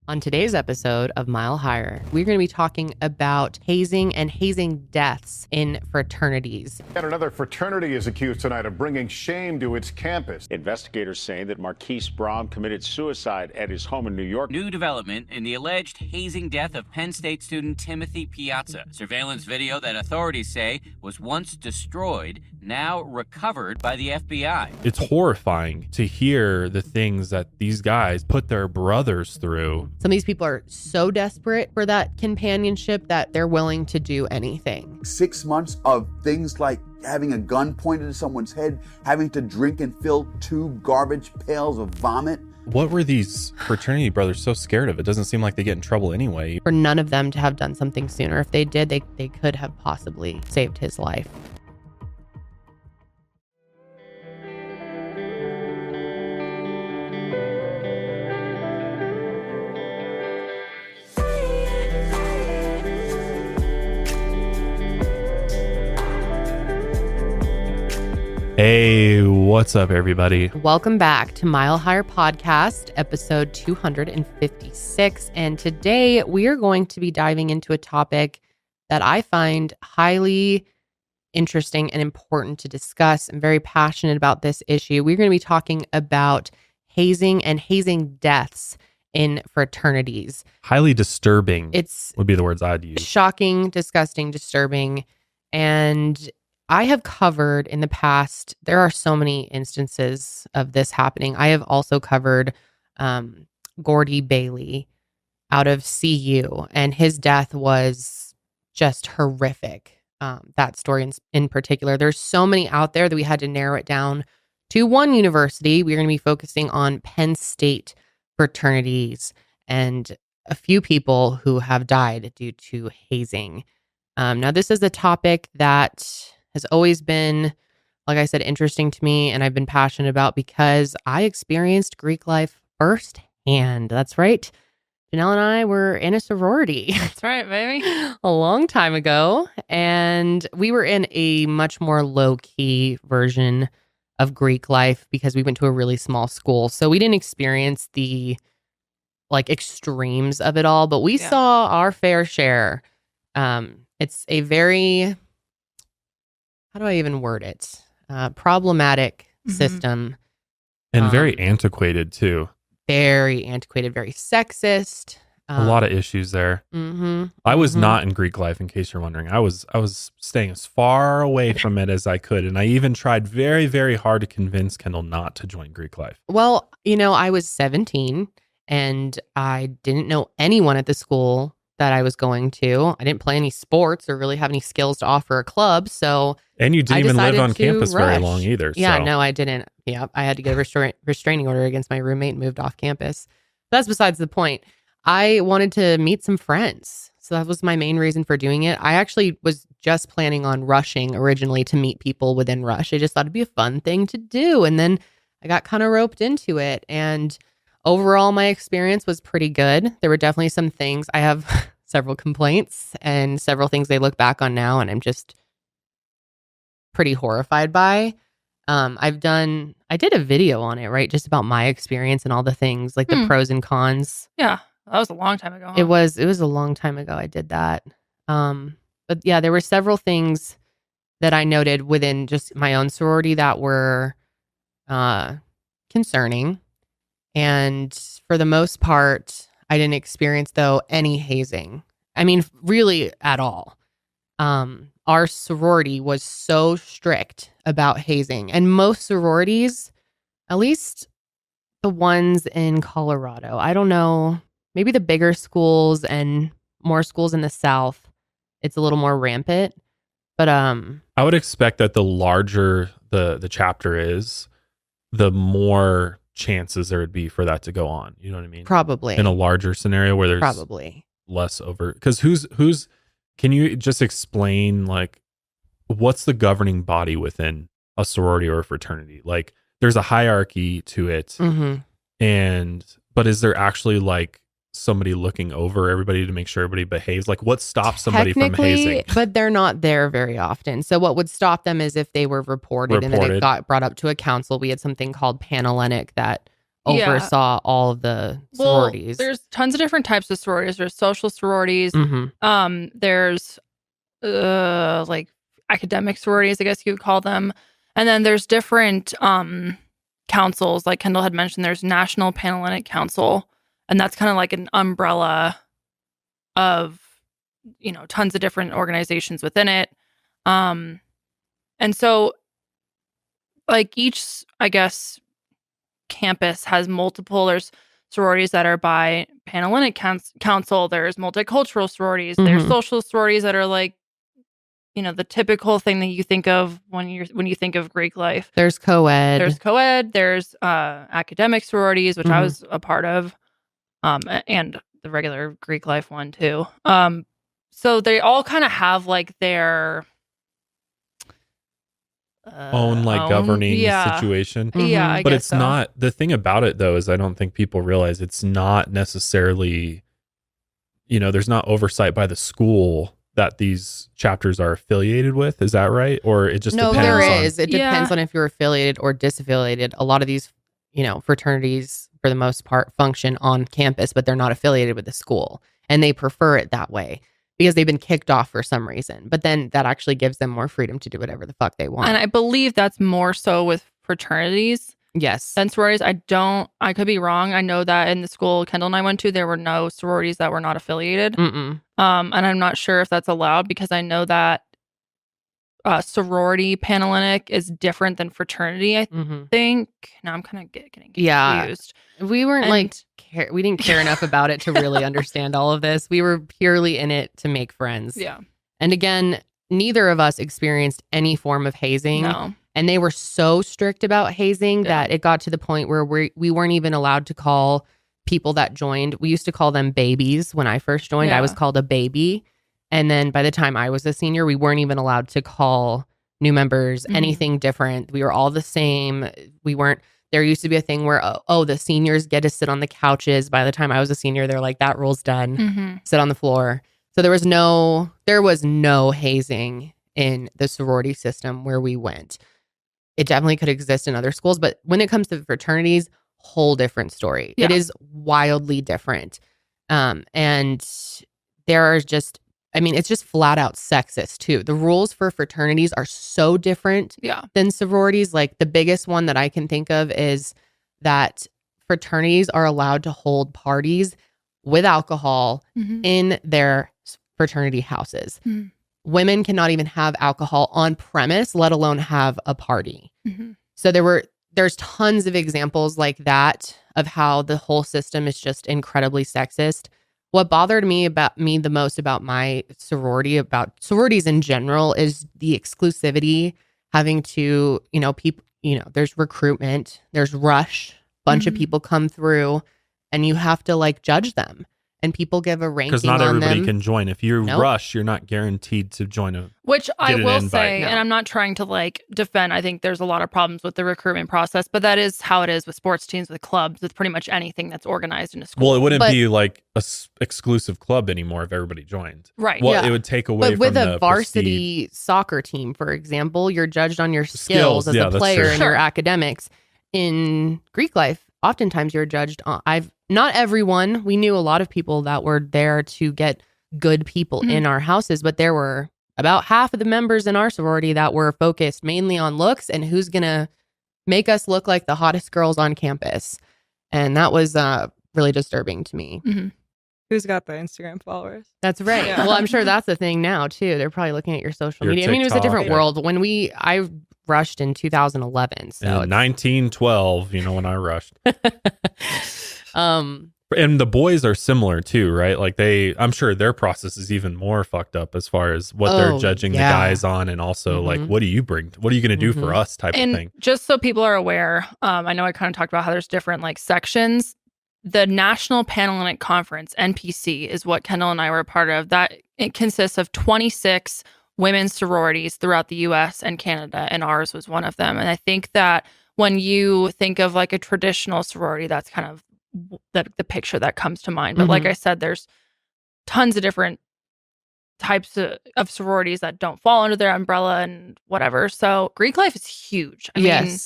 On today's episode of Mile Higher, we're going to be talking about hazing and hazing deaths in fraternities. And another fraternity is accused tonight of bringing shame to its campus. Investigators saying that Marquise Brown committed suicide at his home in New York. New development in the alleged hazing death of Penn State student Timothy Piazza. Surveillance video that authorities say was once destroyed, now recovered by the FBI. It's horrifying to hear the things that these guys put their brothers through. Some of these people are so desperate for that companionship that they're willing to do anything. 6 months of things like having a gun pointed at someone's head, having to drink and fill 2 garbage pails of vomit. What were these fraternity brothers so scared of? It doesn't seem like they get in trouble anyway. For none of them to have done something sooner. If they did, they could have possibly saved his life. Hey, what's up, everybody? Welcome back to Mile Higher Podcast, episode 256. And today we are going to be diving into a topic that I find highly interesting and important to discuss. I'm very passionate about this issue. We're going to be talking about hazing and hazing deaths in fraternities. Highly disturbing It's would be the words I'd use. shocking, disgusting, disturbing. And I have covered in the past, there are so many instances of this happening. I have also covered Gordy Bailey out of CU, and his death was just horrific. That story in particular. There's so many out there that we had to narrow it down to one university. We're going to be focusing on Penn State fraternities and a few people who have died due to hazing. Now, this is a topic that has always been, like I said, interesting to me, and I've been passionate about because I experienced Greek life firsthand. That's right. Janelle and I were in a sorority. That's right, baby. A long time ago, and we were in a much more low-key version of Greek life because we went to a really small school. So we didn't experience the extremes of it all, but we saw our fair share. It's a very, how do I even word it? Problematic system. And very antiquated, too. Very antiquated, very sexist. A lot of issues there. I was not in Greek life, in case you're wondering. I was staying as far away from it as I could. And I even tried very, very hard to convince Kendall not to join Greek life. Well, I was 17 and I didn't know anyone at the school that I was going to. I didn't play any sports or really have any skills to offer a club. So And you didn't even live on campus very rush. long either. Yeah, so. no, I didn't. Yeah, I had to get a restraining order against my roommate and moved off campus. That's besides the point. I wanted to meet some friends. So that was my main reason for doing it. I actually was just planning on rushing originally to meet people within Rush. I just thought it'd be a fun thing to do. And then I got kind of roped into it. And overall, my experience was pretty good. There were definitely some things. I have several complaints and several things they look back on now, and I'm just pretty horrified by. I did a video on it, right? Just about my experience and all the things, like the pros and cons. Yeah, that was a long time ago. Huh? It was a long time ago I did that. But yeah, there were several things that I noted within just my own sorority that were concerning. And for the most part, I didn't experience, though, any hazing. I mean, really at all. Our sorority was so strict about hazing. And most sororities, at least the ones in Colorado, I don't know, maybe the bigger schools and more schools in the South, it's a little more rampant. But I would expect that the larger the chapter is, the more chances there would be for that to go on. You know what I mean? Probably. In a larger scenario where there's probably less over, because who's can you just explain, like, what's the governing body within a sorority or a fraternity? Like, there's a hierarchy to it. But is there actually like somebody looking over everybody to make sure everybody behaves? Like, what stops somebody from hazing? But they're not there very often. So what would stop them is if they were reported and then it got brought up to a council. We had something called Panhellenic that Yeah. oversaw all of the Well, sororities. there's tons of different types of sororities. There's social sororities. There's like academic sororities, I guess you would call them. And then there's different councils. Like Kendall had mentioned, there's National Panhellenic Council, and that's kind of like an umbrella of, you know, tons of different organizations within it. And so like each, I guess, campus has multiple. There's sororities that are by Panhellenic Council. There's multicultural sororities. There's social sororities that are like, you know, the typical thing that you think of when you think of Greek life. There's co-ed. There's academic sororities, which I was a part of, and the regular Greek life one too. So they all kind of have like their own governing situation. Yeah, I but guess it's so. not, the thing about it though is I don't think people realize it's not necessarily, you know, there's not oversight by the school that these chapters are affiliated with. Is that right? Or it just no, depends there on... is. It depends on if you're affiliated or disaffiliated. A lot of these, you know, fraternities for the most part function on campus, but they're not affiliated with the school, and they prefer it that way because they've been kicked off for some reason. But then that actually gives them more freedom to do whatever the fuck they want. And I believe that's more so with fraternities. Yes. Than sororities. I could be wrong. I know that in the school Kendall and I went to, there were no sororities that were not affiliated. And I'm not sure if that's allowed because I know that sorority Panhellenic is different than fraternity, I think. Now I'm kind of getting confused. We weren't we didn't care enough about it to really understand all of this. We were purely in it to make friends. Yeah. And again, neither of us experienced any form of hazing. No. And they were so strict about hazing that it got to the point where we weren't even allowed to call people that joined. We used to call them babies when I first joined. I was called a baby. And then by the time I was a senior, we weren't even allowed to call new members anything different. We were all the same. There used to be a thing where, the seniors get to sit on the couches. By the time I was a senior, they're like, that rule's done. Sit on the floor. So there was no hazing in the sorority system where we went. It definitely could exist in other schools, but when it comes to fraternities, whole different story. Yeah. It is wildly different. And there are just, it's just flat out sexist too. The rules for fraternities are so different than sororities. Like the biggest one that I can think of is that fraternities are allowed to hold parties with alcohol in their fraternity houses. Women cannot even have alcohol on premise, let alone have a party. So there's tons of examples like that of how the whole system is just incredibly sexist. What bothered me the most about my sorority, about sororities in general, is the exclusivity, having to, people, there's recruitment, there's rush, bunch of people come through, and you have to judge them. And people give a ranking on them. Because not everybody can join. If you rush, you're not guaranteed to join a... Which I will say, and I'm not trying to defend, I think there's a lot of problems with the recruitment process, but that is how it is with sports teams, with clubs, with pretty much anything that's organized in a school. Well, it wouldn't be like a exclusive club anymore if everybody joined. Right. Well, it would take away from with the a varsity soccer team, for example, you're judged on your skills as a player and your academics. In Greek life, oftentimes you're judged on... Not everyone. We knew a lot of people that were there to get good people in our houses, but there were about half of the members in our sorority that were focused mainly on looks and who's going to make us look like the hottest girls on campus. And that was really disturbing to me. Who's got the Instagram followers? That's right. Yeah. Well, I'm sure that's the thing now, too. They're probably looking at your social media. TikTok, it was a different world. I rushed in 2011. So in 1912, when I rushed. And the boys are similar too, right? I'm sure their process is even more fucked up as far as what they're judging the guys on, and also what do you bring? What are you going to do for us? Type of thing. Just so people are aware, I know I kind of talked about how there's different sections. The National Panhellenic Conference (NPC) is what Kendall and I were a part of. That it consists of 26 women's sororities throughout the U.S. and Canada, and ours was one of them. And I think that when you think of a traditional sorority, that's kind of the picture that comes to mind. But like I said, there's tons of different types of sororities that don't fall under their umbrella and whatever. So Greek life is huge. I mean,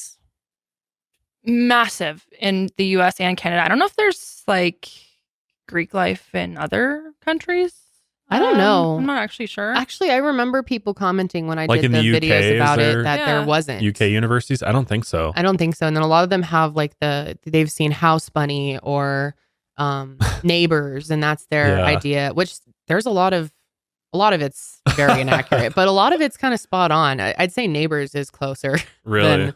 massive in the US and Canada. I don't know if there's like Greek life in other countries. I don't know. I'm not actually sure. Actually, I remember people commenting when I Like did in the the UK, videos about is there- it that there wasn't. UK universities? I don't think so. I don't think so. And then a lot of them have like they've seen House Bunny or Neighbors, and that's their Yeah. idea, which there's a lot of it's very inaccurate, but a lot of it's kind of spot on. I'd say Neighbors is closer Really? than,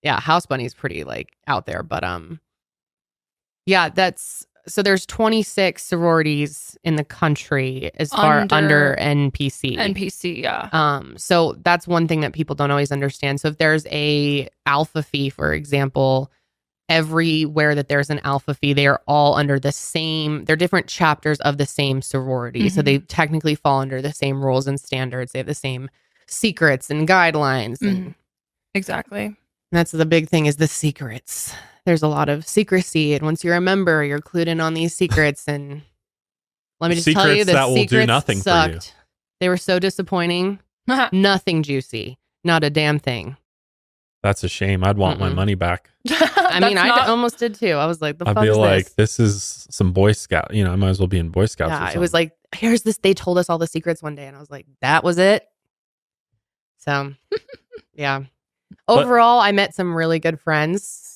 yeah, House Bunny's pretty like out there, but yeah, so there's 26 sororities in the country as far under NPC. NPC, yeah. So that's one thing that people don't always understand. So if there's a alpha phi, for example, everywhere that there's an alpha phi, they are all under the same, they're different chapters of the same sorority. So they technically fall under the same rules and standards. They have the same secrets and guidelines. And exactly. that's the big thing, is the secrets. There's a lot of secrecy, and once you're a member, you're clued in on these secrets. And let me just tell you, Secrets that will do secrets nothing for sucked. you. They were so disappointing. Nothing juicy. Not a damn thing. That's a shame. I'd want my money back. I mean, I almost did too. I was like, the I'd fuck be is like, this? this is some Boy Scout. You know, I might as well be in Boy Scouts. or Yeah, it something. was like, here's this. They told us all the secrets one day, and I was like, that was it. So, yeah. Overall, I met some really good friends.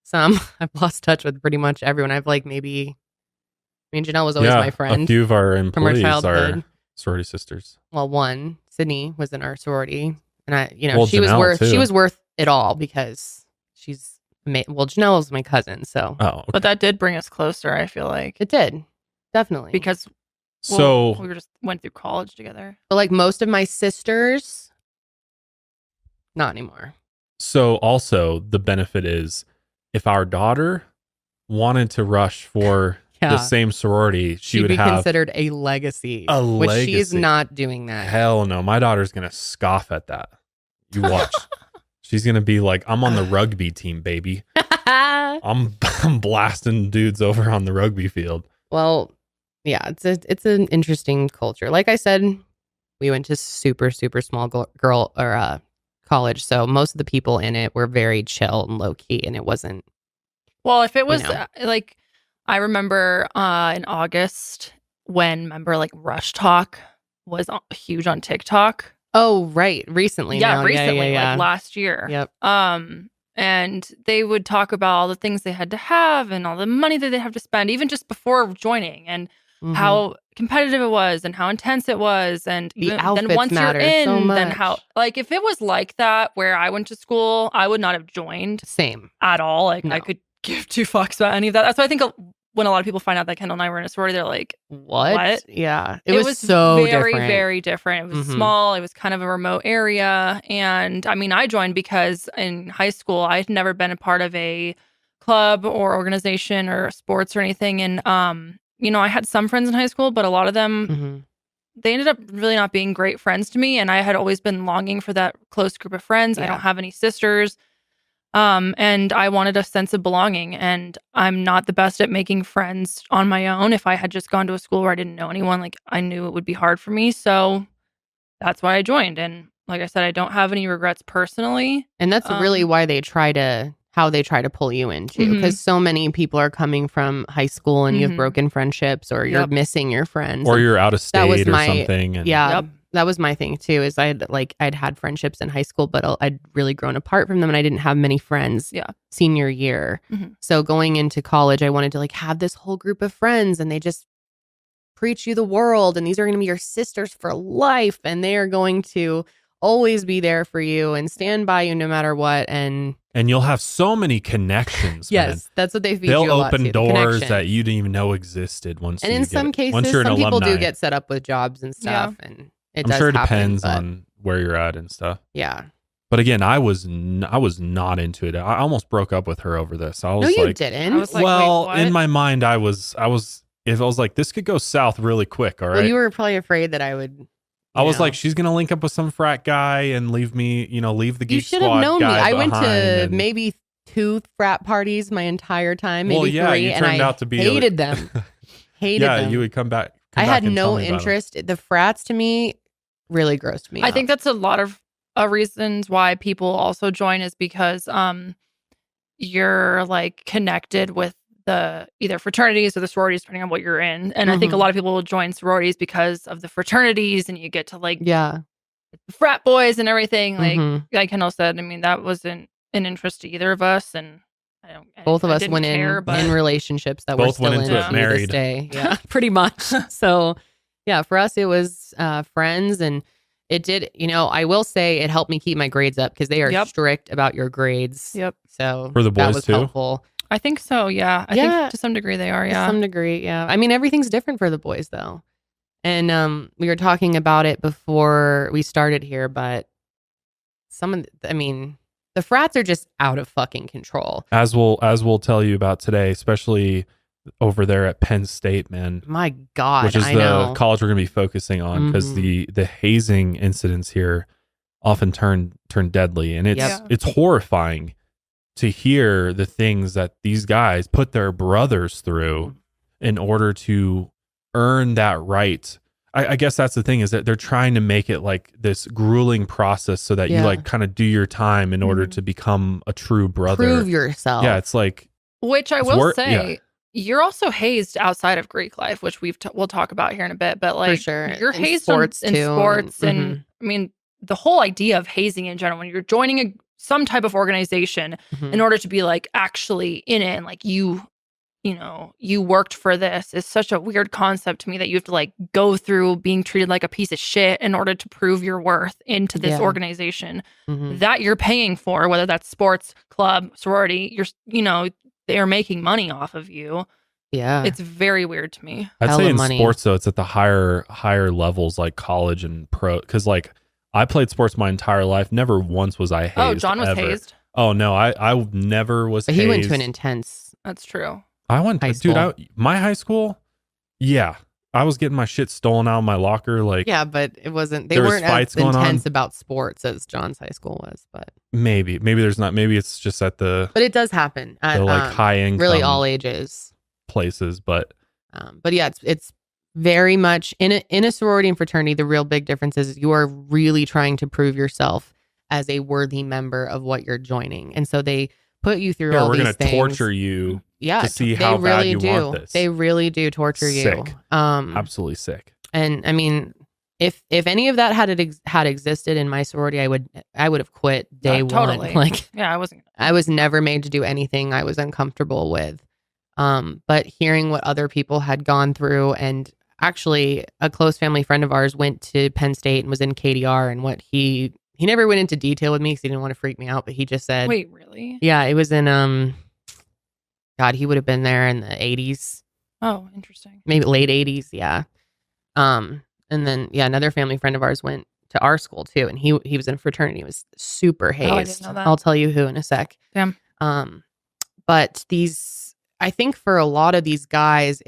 Some I've lost touch with pretty much everyone. I've like maybe, I mean, Janelle was always my friend. A few of our from our employees childhood. are sorority sisters. Well, one, Sydney, was in our sorority, and I, Well, she was Janelle, worth too. she was worth it all because she's well, Janelle's my cousin, so okay. But that did bring us closer, I feel like. It did, definitely, because So we just went through college together. But like most of my sisters, not anymore. So also the benefit is, if our daughter wanted to rush for the same sorority, she She'd would be have considered a legacy, a which legacy. she's not doing that. Hell no, my daughter's gonna scoff at that. You watch. She's gonna be like, I'm on the rugby team, baby. I'm blasting dudes over on the rugby field. Well, yeah, it's an interesting culture. Like I said, we went to super small girl or college, so most of the people in it were very chill and low key, and it wasn't. Well, if it was like, I remember in August when like Rush Talk was huge on TikTok. Oh, right, recently. Yeah, now. recently, yeah. like last year. Yep. And they would talk about all the things they had to have and all the money that they have to spend, even just before joining, and how competitive it was and how intense it was. And the then once you're in, so then how, like, if it was like that where I went to school, I would not have joined. Same. At all. Like, No. I could give two fucks about any of that. That's why I think when a lot of people find out that Kendall and I were in a sorority, they're like, what? Yeah. It was so very, different. very different. It was small. It was kind of a remote area. And I mean, I joined because in high school, I had never been a part of a club or organization or sports or anything. And, I had some friends in high school, but a lot of them, they ended up really not being great friends to me. And I had always been longing for that close group of friends. Yeah. I don't have any sisters. And I wanted a sense of belonging, and I'm not the best at making friends on my own. If I had just gone to a school where I didn't know anyone, like, I knew it would be hard for me. So that's why I joined. And like I said, I don't have any regrets personally. And that's really why they try to pull you in too, because so many people are coming from high school and you've broken friendships, or you're missing your friends, or you're out of state or my, something. And that was my thing too, is I'd had friendships in high school, but I'd really grown apart from them, and I didn't have many friends senior year. So going into college, I wanted to like have this whole group of friends, and they just preach you the world, and these are going to be your sisters for life, and they are going to always be there for you and stand by you no matter what. And you'll have so many connections. Yes, man. that's what they feed They'll you a lot open too, doors the that you didn't even know existed. Once in some cases, once you're an some people alumni. do get set up with jobs and stuff, and I'm sure it depends on where you're at and stuff. Yeah. But again, I was not into it. I almost broke up with her over this. I was no, you like, didn't. I was like, well, wait, in my mind, I was. If I was like, this could go south really quick. All right. Well, you were probably afraid that I would. I was like, she's gonna link up with some frat guy and leave me. Leave the Geek You should Squad have known me. guy I went to behind, and- maybe 2 frat parties my entire time, maybe Well, yeah, 3, you and turned I out to be hated them. Hated yeah, them. you would come back. I had and tell no me about it. interest. The frats to me really grossed me I out. think that's a lot of reasons why people also join, is because you're like connected with the either fraternities or the sororities, depending on what you're in. And I think a lot of people will join sororities because of the fraternities, and you get to like frat boys and everything. Like Kendall said, I mean, that wasn't an interest to either of us, and both of us didn't went care, in relationships that we're both still went into in it to married. this day. Yeah, pretty much. So yeah, for us it was friends, and it did, I will say it helped me keep my grades up because they are strict about your grades. Yep. So for the boys that was too. helpful. I think so. Yeah. I think to some degree they are. Yeah. To some degree. Yeah. I mean, everything's different for the boys though. And we were talking about it before we started here, but the frats are just out of fucking control. As we'll tell you about today, especially over there at Penn State, man. My God, which is the college we're going to be focusing on, because the hazing incidents here often turn deadly, and it's horrifying to hear the things that these guys put their brothers through in order to earn that right. I guess that's the thing, is that they're trying to make it like this grueling process so that you like kind of do your time in order to become a true brother. Prove yourself. Yeah, it's like... Which I will say, you're also hazed outside of Greek life, which we'll talk about here in a bit. But like, for sure. You're hazed in sports. And I mean, the whole idea of hazing in general, when you're joining some type of organization in order to be like actually in it, and like you worked for this, is such a weird concept to me, that you have to like go through being treated like a piece of shit in order to prove your worth into this organization that you're paying for, whether that's sports, club, sorority. They're making money off of you. Yeah. It's very weird to me. I'd say in sports though, it's at the higher levels, like college and pro, because like I played sports my entire life. Never once was I hazed. Oh, John was hazed? Oh no, I never was hazed. He went to an intense. That's true. I went, my high school, I was getting my shit stolen out of my locker. Like, yeah, but it wasn't. They weren't as intense about sports as John's high school was. But maybe there's not. Maybe it's just at the. But it does happen at like high income, really all ages places. But yeah, it's very much in a sorority and fraternity. The real big difference is you are really trying to prove yourself as a worthy member of what you're joining, and so they put you through all these things. We're going to torture you. Yeah, to see how bad you want this. They really do torture you. Absolutely sick. And I mean, if any of that had existed in my sorority, I would have quit day one. Totally. Like, I was never made to do anything I was uncomfortable with. But hearing what other people had gone through, and actually a close family friend of ours went to Penn State and was in KDR, and what he never went into detail with me because he didn't want to freak me out, but he just said, "Wait, really?" Yeah, it was in God, he would have been there in the 80s. Oh, interesting. Maybe late 80s, yeah. And then, another family friend of ours went to our school too, and he was in a fraternity. He was super hazed. Oh, I didn't know that. I'll tell you who in a sec. Damn. But I think for a lot of these guys,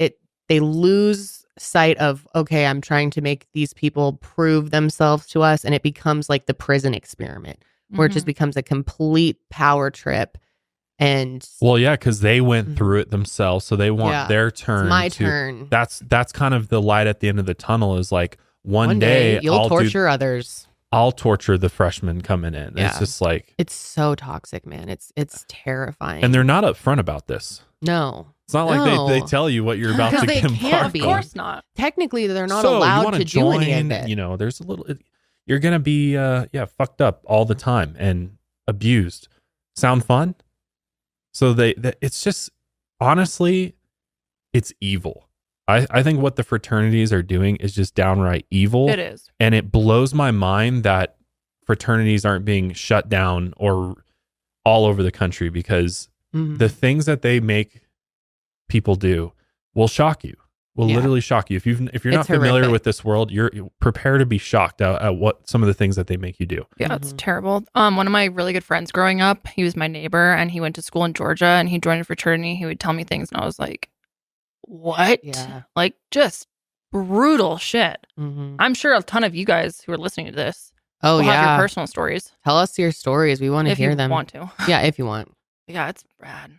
they lose sight of, okay, I'm trying to make these people prove themselves to us, and it becomes like the prison experiment, where it just becomes a complete power trip. And because they went through it themselves, so they want their turn. It's my turn. That's kind of the light at the end of the tunnel. Is like one day you'll torture others. I'll torture the freshmen coming in. Yeah. It's just like, it's so toxic, man. It's terrifying. And they're not upfront about this. No, it's not like they tell you what you're about to get embarked on. Of course not. Technically, they're not allowed to do any of it. There's a little. You're gonna be fucked up all the time and abused. Sound fun? So it's just, honestly, it's evil. I think what the fraternities are doing is just downright evil. It is. And it blows my mind that fraternities aren't being shut down or all over the country, because the things that they make people do will shock you. Will literally shock you. If you're not familiar with this world, you're prepare to be shocked at what some of the things that they make you do. Yeah, it's terrible. One of my really good friends growing up, he was my neighbor, and he went to school in Georgia, and he joined a fraternity. He would tell me things, and I was like, "What?" Yeah. Like, just brutal shit. I'm sure a ton of you guys who are listening to this will have your personal stories. Tell us your stories. We want to hear them. If you want to. Yeah, if you want. Yeah, it's rad.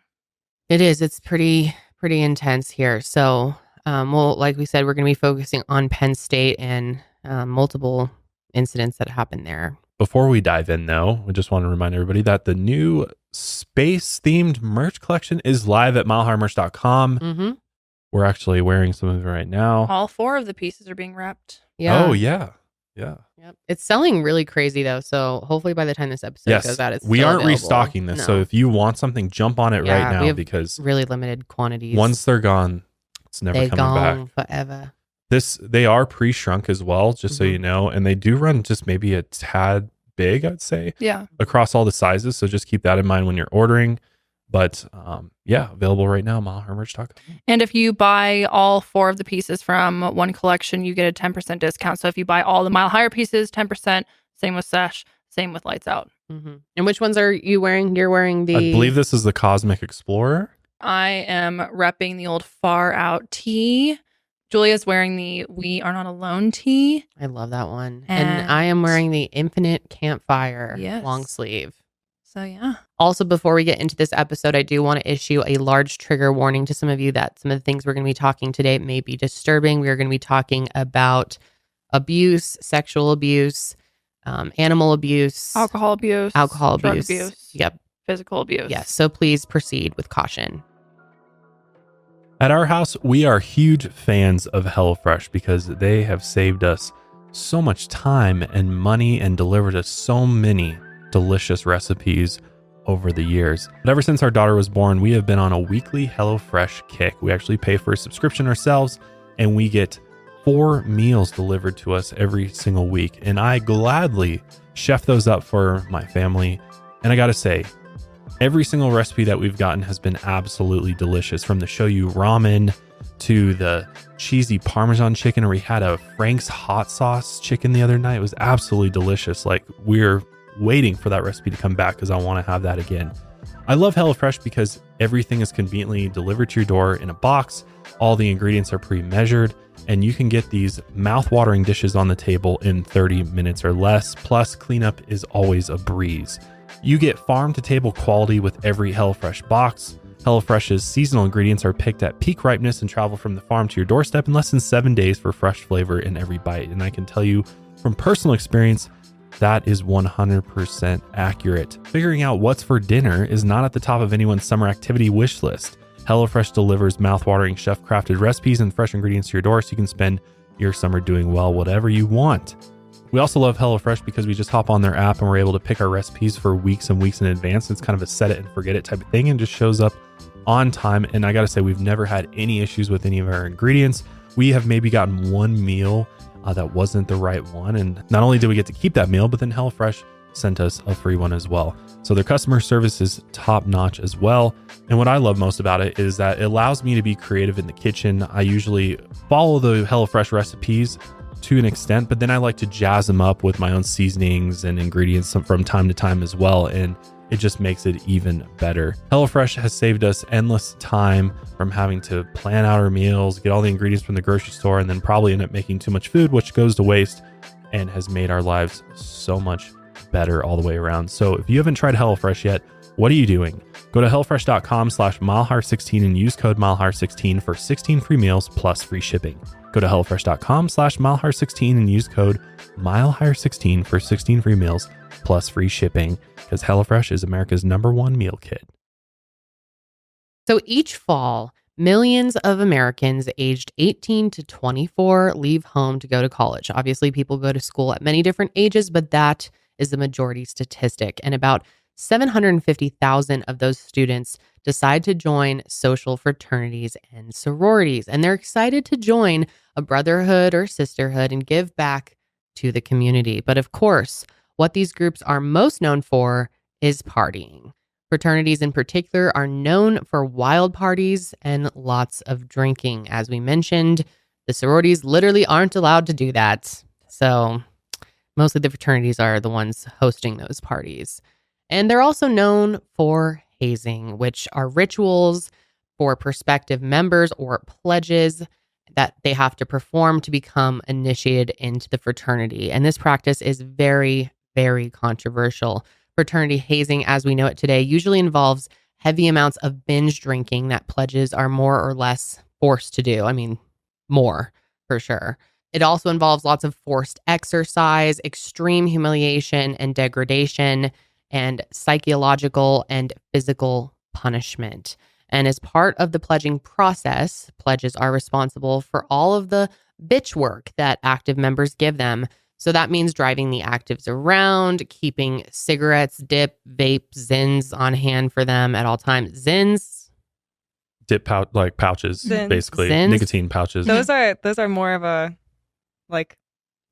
It is. It's pretty intense here. So, like we said, we're going to be focusing on Penn State and multiple incidents that happened there. Before we dive in, though, we just want to remind everybody that the new space themed merch collection is live at milehighmerch.com. Mm-hmm. We're actually wearing some of it right now. All 4 of the pieces are being wrapped. Yeah. Oh, yeah. Yeah. Yep. It's selling really crazy though. So hopefully by the time this episode goes out, it's we still aren't available. restocking this. No. So if you want something, jump on it Yeah, right we now have because really limited quantities. once they're gone, it's never they coming gone back. forever. They are pre-shrunk as well, just so you know, and they do run just maybe a tad big, I'd say. Yeah. Across all the sizes. So just keep that in mind when you're ordering. But yeah, available right now, milehighmerch.com. And if you buy all 4 of the pieces from one collection, you get a 10% discount. So if you buy all the Mile Higher pieces, 10%. Same with Sesh. Same with Lights Out. Mm-hmm. And which ones are you wearing? You're wearing the... I believe this is the Cosmic Explorer. I am repping the old Far Out tee. Julia's wearing the We Are Not Alone tee. I love that one. And I am wearing the Infinite Campfire long sleeve. So yeah. Also, before we get into this episode, I do want to issue a large trigger warning to some of you that some of the things we're going to be talking today may be disturbing. We are going to be talking about abuse, sexual abuse, animal abuse, Alcohol abuse. drug abuse. Yep. Physical abuse. Yes. So please proceed with caution. At our house, we are huge fans of HelloFresh because they have saved us so much time and money and delivered us so many delicious recipes over the years. But ever since our daughter was born, we have been on a weekly HelloFresh kick. We actually pay for a subscription ourselves and we get 4 meals delivered to us every single week. And I gladly chef those up for my family. And I gotta say, every single recipe that we've gotten has been absolutely delicious, from the shoyu ramen to the cheesy Parmesan chicken. We had a Frank's hot sauce chicken the other night. It was absolutely delicious. Like, we're waiting for that recipe to come back because I want to have that again. I love HelloFresh because everything is conveniently delivered to your door in a box. All the ingredients are pre-measured, and you can get these mouth-watering dishes on the table in 30 minutes or less. Plus, cleanup is always a breeze. You get farm-to-table quality with every HelloFresh box. HelloFresh's seasonal ingredients are picked at peak ripeness and travel from the farm to your doorstep in less than 7 days for fresh flavor in every bite. And I can tell you from personal experience, that is 100% accurate. Figuring out what's for dinner is not at the top of anyone's summer activity wish list. HelloFresh delivers mouth-watering chef-crafted recipes and fresh ingredients to your door so you can spend your summer doing well whatever you want. We also love HelloFresh because we just hop on their app and we're able to pick our recipes for weeks and weeks in advance. It's kind of a set it and forget it type of thing and just shows up on time. And I got to say, we've never had any issues with any of our ingredients. We have maybe gotten one meal that wasn't the right one. And not only did we get to keep that meal, but then HelloFresh sent us a free one as well. So their customer service is top notch as well. And what I love most about it is that it allows me to be creative in the kitchen. I usually follow the HelloFresh recipes to an extent, but then I like to jazz them up with my own seasonings and ingredients from time to time as well. And it just makes it even better. HelloFresh has saved us endless time from having to plan out our meals, get all the ingredients from the grocery store, and then probably end up making too much food, which goes to waste, and has made our lives so much better all the way around. So if you haven't tried HelloFresh yet, what are you doing? Go to HelloFresh.com/milehigher16 and use code milehigher16 for 16 free meals plus free shipping. Go to HelloFresh.com/milehigher16 and use code milehigher16 for 16 free meals plus free shipping, because HelloFresh is America's #1 meal kit. So each fall, millions of Americans aged 18 to 24 leave home to go to college. Obviously, people go to school at many different ages, but that is the majority statistic. And about 750,000 of those students decide to join social fraternities and sororities. And they're excited to join a brotherhood or sisterhood and give back to the community. But of course, what these groups are most known for is partying. Fraternities in particular are known for wild parties and lots of drinking. As we mentioned, the sororities literally aren't allowed to do that. So mostly the fraternities are the ones hosting those parties. And they're also known for hazing, which are rituals for prospective members or pledges that they have to perform to become initiated into the fraternity. And this practice is very, very controversial. Fraternity hazing, as we know it today, usually involves heavy amounts of binge drinking that pledges are more or less forced to do. I mean, more for sure. It also involves lots of forced exercise, extreme humiliation, and degradation. and psychological and physical punishment. And as part of the pledging process, pledges are responsible for all of the bitch work that active members give them. So that means driving the actives around, keeping cigarettes, dip, vape, Zins on hand for them at all times. Zins? Dip pouches, Zins. basically. Zins? Nicotine pouches. Those are more of a like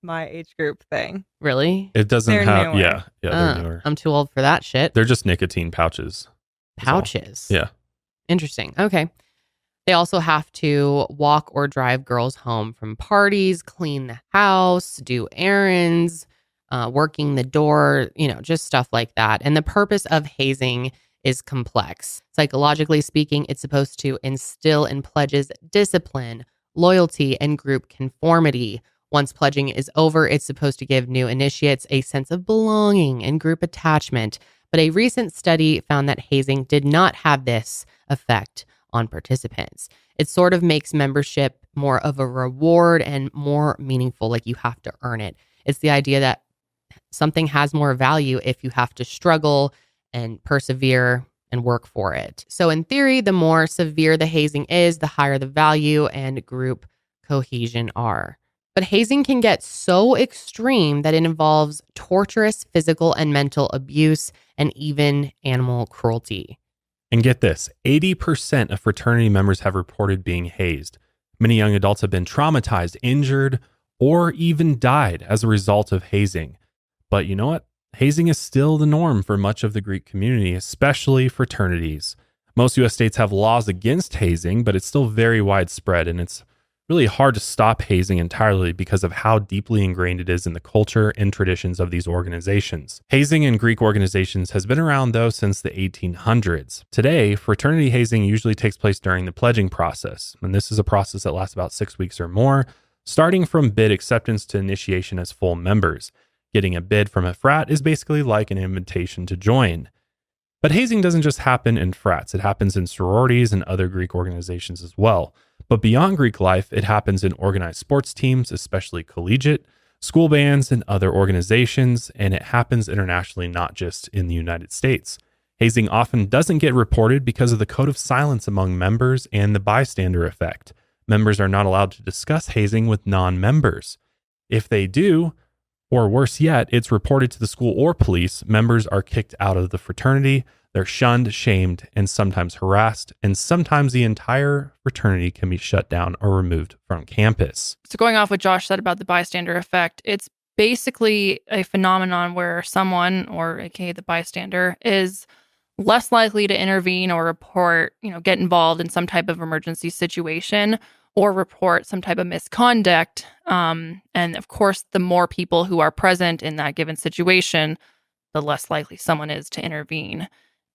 my age group thing. Really? It doesn't They're have, newer. yeah, they're newer. I'm too old for that shit. They're just nicotine pouches. is all. Pouches. Yeah. Interesting. Okay. They also have to walk or drive girls home from parties, clean the house, do errands, working the door, just stuff like that. And the purpose of hazing is complex. Psychologically speaking, it's supposed to instill in pledges discipline, loyalty, and group conformity. Once pledging is over, it's supposed to give new initiates a sense of belonging and group attachment. But a recent study found that hazing did not have this effect on participants. It sort of makes membership more of a reward and more meaningful, like you have to earn it. It's the idea that something has more value if you have to struggle and persevere and work for it. So in theory, the more severe the hazing is, the higher the value and group cohesion are. But hazing can get so extreme that it involves torturous physical and mental abuse and even animal cruelty. And get this, 80% of fraternity members have reported being hazed. Many young adults have been traumatized, injured, or even died as a result of hazing. But you know what? Hazing is still the norm for much of the Greek community, especially fraternities. Most U.S. states have laws against hazing, but it's still very widespread, and it's really hard to stop hazing entirely because of how deeply ingrained it is in the culture and traditions of these organizations. Hazing in Greek organizations has been around, though, since the 1800s. Today, fraternity hazing usually takes place during the pledging process, and this is a process that lasts about 6 weeks or more, starting from bid acceptance to initiation as full members. Getting a bid from a frat is basically like an invitation to join. But hazing doesn't just happen in frats, it happens in sororities and other Greek organizations as well. But beyond Greek life, it happens in organized sports teams, especially collegiate, school bands, and other organizations, and it happens internationally, not just in the United States. Hazing often doesn't get reported because of the code of silence among members and the bystander effect. Members are not allowed to discuss hazing with non-members. If they do, or worse yet, it's reported to the school or police, members are kicked out of the fraternity, they're shunned, shamed, and sometimes harassed, and sometimes the entire fraternity can be shut down or removed from campus. So going off what Josh said about the bystander effect, it's basically a phenomenon where someone, or aka the bystander, is less likely to intervene or report, get involved in some type of emergency situation or report some type of misconduct. And of course, the more people who are present in that given situation, the less likely someone is to intervene.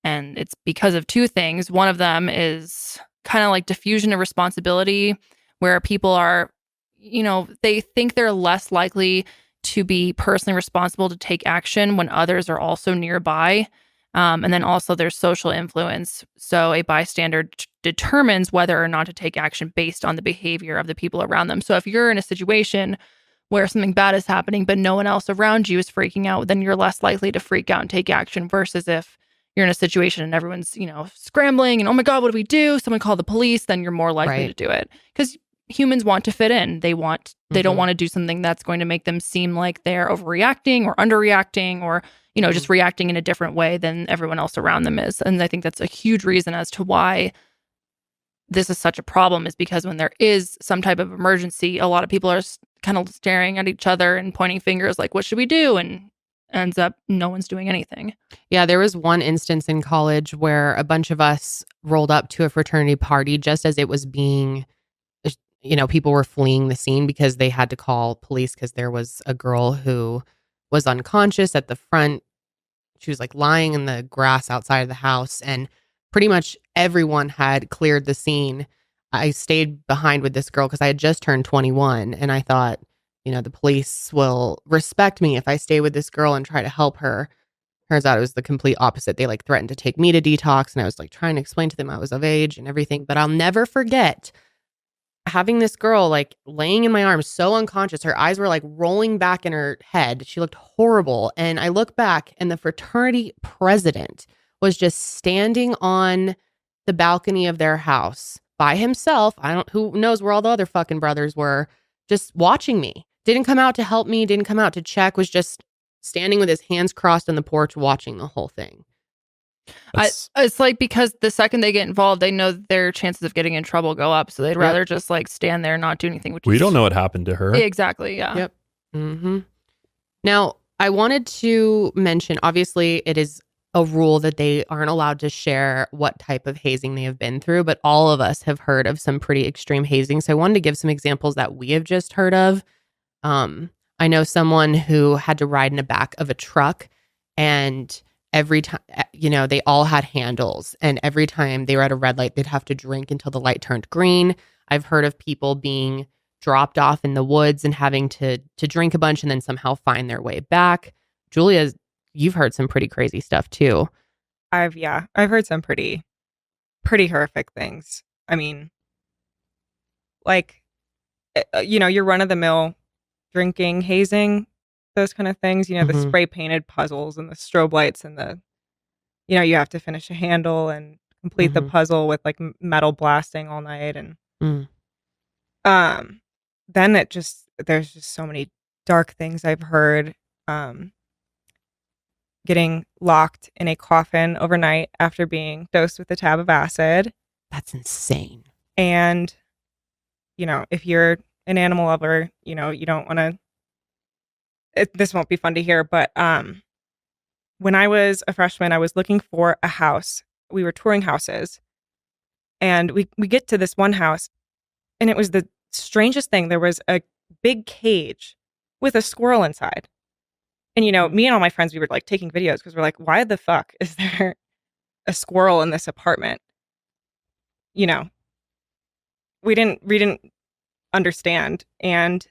And it's because of two things. One of them is kind of like diffusion of responsibility, where people are, they think they're less likely to be personally responsible to take action when others are also nearby. And then also there's social influence. So a bystander determines whether or not to take action based on the behavior of the people around them. So if you're in a situation where something bad is happening, but no one else around you is freaking out, then you're less likely to freak out and take action versus if you're in a situation and everyone's, scrambling and, oh my God, what do we do? Someone call the police, then you're more likely to do it. Because humans want to fit in. They don't want to do something that's going to make them seem like they're overreacting or underreacting or, just reacting in a different way than everyone else around them is. And I think that's a huge reason as to why this is such a problem, is because when there is some type of emergency, a lot of people are kind of staring at each other and pointing fingers like, what should we do? And ends up no one's doing anything. Yeah, there was one instance in college where a bunch of us rolled up to a fraternity party just as it was being, people were fleeing the scene because they had to call police because there was a girl who was unconscious at the front. She was like lying in the grass outside of the house, and pretty much everyone had cleared the scene. I stayed behind with this girl because I had just turned 21, and I thought, the police will respect me if I stay with this girl and try to help her. Turns out it was the complete opposite. They threatened to take me to detox, and I was trying to explain to them I was of age and everything. But I'll never forget having this girl like laying in my arms, so unconscious. Her eyes were like rolling back in her head. She looked horrible. And I look back and the fraternity president was just standing on the balcony of their house by himself. Who knows where all the other fucking brothers were, just watching me. Didn't come out to help me, didn't come out to check, was just standing with his hands crossed on the porch watching the whole thing. It's like, because the second they get involved, they know their chances of getting in trouble go up. So they'd rather just like stand there and not do anything. We don't know what happened to her. Exactly. Yeah. Yep. Mm-hmm. Now, I wanted to mention, obviously, it is a rule that they aren't allowed to share what type of hazing they have been through, but all of us have heard of some pretty extreme hazing. So I wanted to give some examples that we have just heard of. I know someone who had to ride in the back of a truck, and every time, they all had handles, and every time they were at a red light, they'd have to drink until the light turned green. I've heard of people being dropped off in the woods and having to drink a bunch and then somehow find their way back. Julia, you've heard some pretty crazy stuff too. I've heard some pretty horrific things. I mean, like, your run of the mill drinking, hazing, those kind of things, the spray painted puzzles and the strobe lights and the, you have to finish a handle and complete the puzzle with like metal blasting all night. And then there's just so many dark things I've heard. Getting locked in a coffin overnight after being dosed with a tab of acid. That's insane. And, if you're an animal lover, you don't want to, this won't be fun to hear, but when I was a freshman, I was looking for a house. We were touring houses, and we get to this one house, and it was the strangest thing. There was a big cage with a squirrel inside. And, me and all my friends, we were like taking videos because we're like, why the fuck is there a squirrel in this apartment? We didn't understand. And